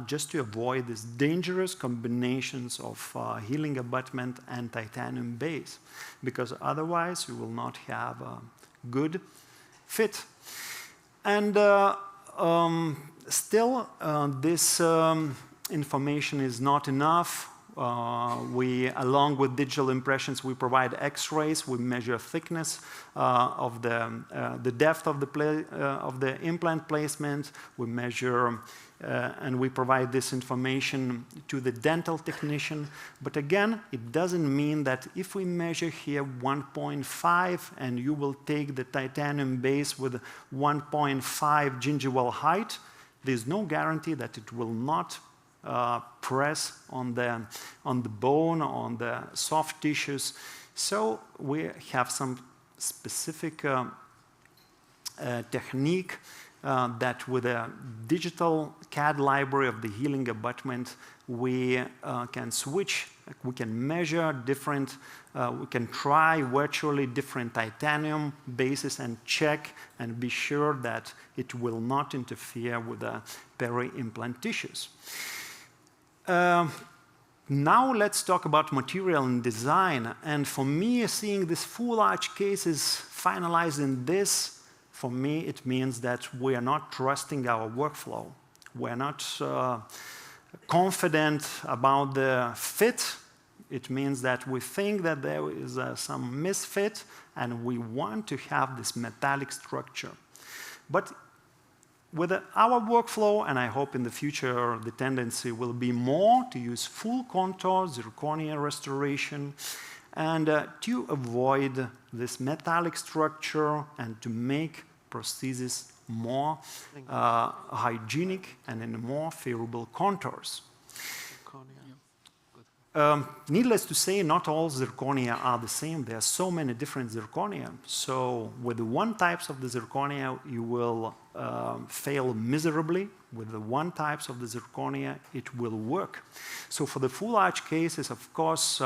just to avoid these dangerous combinations of healing abutment and titanium base, because otherwise you will not have a good fit. And still, this information is not enough. Along with digital impressions, we provide X-rays. We measure thickness of the depth of the implant placement. We measure and we provide this information to the dental technician. But again, it doesn't mean that if we measure here 1.5 and you will take the titanium base with 1.5 gingival height, there's no guarantee that it will not press on the bone, on the soft tissues. So we have some specific technique that with a digital CAD library of the healing abutment, we can switch, we can measure different, we can try virtually different titanium bases and check and be sure that it will not interfere with the peri-implant tissues. Now let's talk about material and design. And for me, seeing this full arch case is finalized in this, for me, it means that we are not trusting our workflow. We're not confident about the fit. It means that we think that there is some misfit, and we want to have this metallic structure. But with our workflow, and I hope in the future the tendency will be more to use full contour zirconia restoration, and to avoid this metallic structure and to make prosthesis more hygienic and in more favorable contours. Needless to say, not all zirconia are the same. There are so many different zirconia. So with one types of the zirconia, you will fail miserably. With the one types of the zirconia, it will work. So for the full arch cases, of course,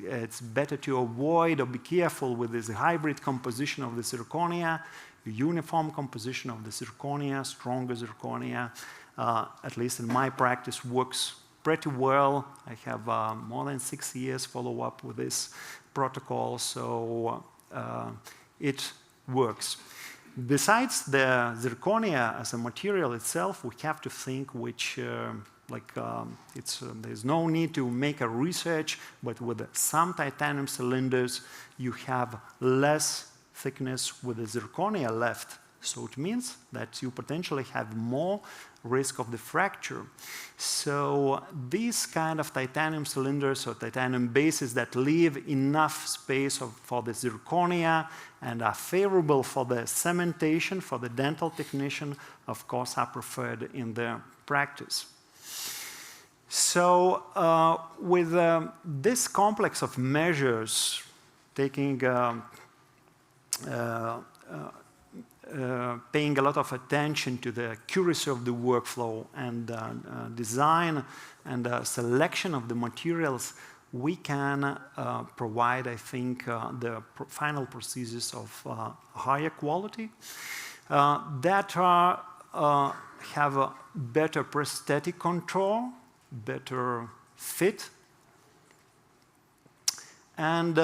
it's better to avoid or be careful with this hybrid composition of the zirconia, uniform composition of the zirconia, stronger zirconia, at least in my practice, works pretty well. I have more than 6 years follow-up with this protocol, so it works. Besides the zirconia as a material itself, we have to think which, there's no need to make a research, but with some titanium cylinders, you have less thickness with the zirconia left. So it means that you potentially have more risk of the fracture. So these kind of titanium cylinders or titanium bases that leave enough space for the zirconia and are favorable for the cementation, for the dental technician, of course, are preferred in the practice. So with this complex of measures, taking paying a lot of attention to the accuracy of the workflow and design and selection of the materials, we can provide, I think, the final procedures of higher quality that have a better prosthetic control, better fit, and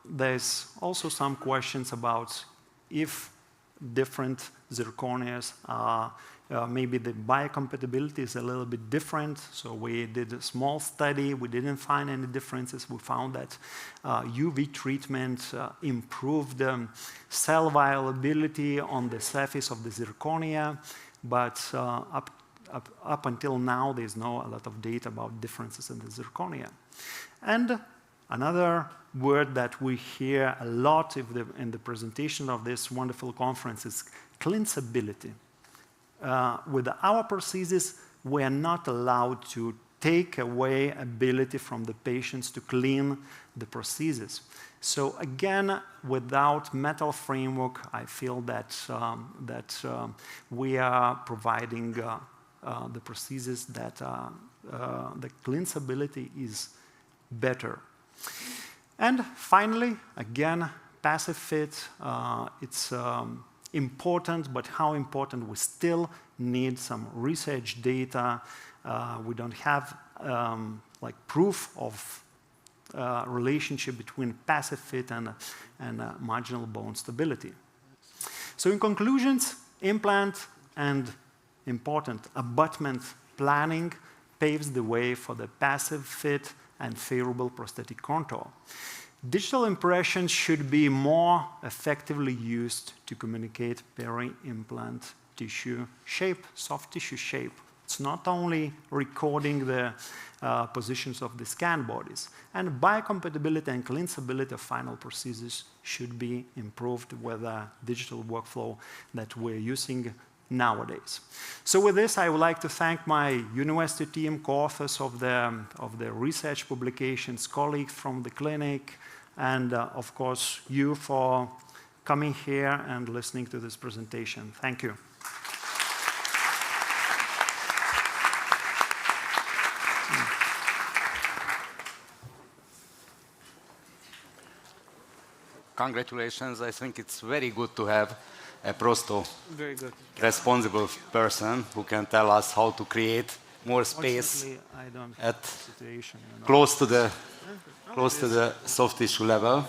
there's also some questions about if different zirconias are, maybe the biocompatibility is a little bit different. So we did a small study. We didn't find any differences. We found that UV treatment improved cell viability on the surface of the zirconia, but up until now, there's a lot of data about differences in the zirconia. And another word that we hear a lot in the presentation of this wonderful conference is cleansability. With our prosthesis, we are not allowed to take away ability from the patients to clean the prosthesis. So again, without metal framework, I feel that, we are providing the prosthesis that the cleansability is better. And finally, again, passive fit, it's important, but how important, we still need some research data. We don't have proof of relationship between passive fit and marginal bone stability. So in conclusions, implant and important abutment planning paves the way for the passive fit and favorable prosthetic contour. Digital impressions should be more effectively used to communicate peri-implant tissue shape, soft tissue shape. It's not only recording the positions of the scan bodies. And biocompatibility and cleansability of final prosthesis should be improved with a digital workflow that we're using nowadays. So with this, I would like to thank my university team, co-authors of the research publications, colleagues from the clinic, and of course, you for coming here and listening to this presentation. Thank you. Congratulations. I think it's very good to have a prosto responsible person who can tell us how to create more space at close to the soft tissue level.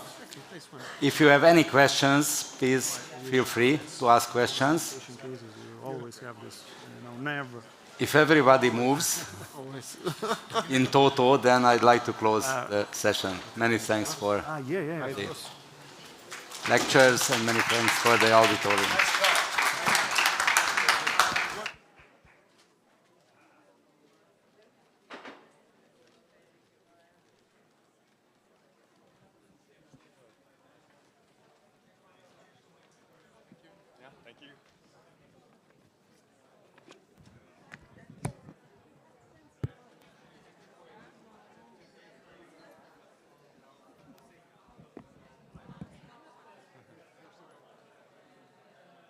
If you have any questions, please feel free to ask questions. If everybody moves in toto, then I'd like to close the session. Many thanks for the lectures and many thanks for the auditorium. Thank you.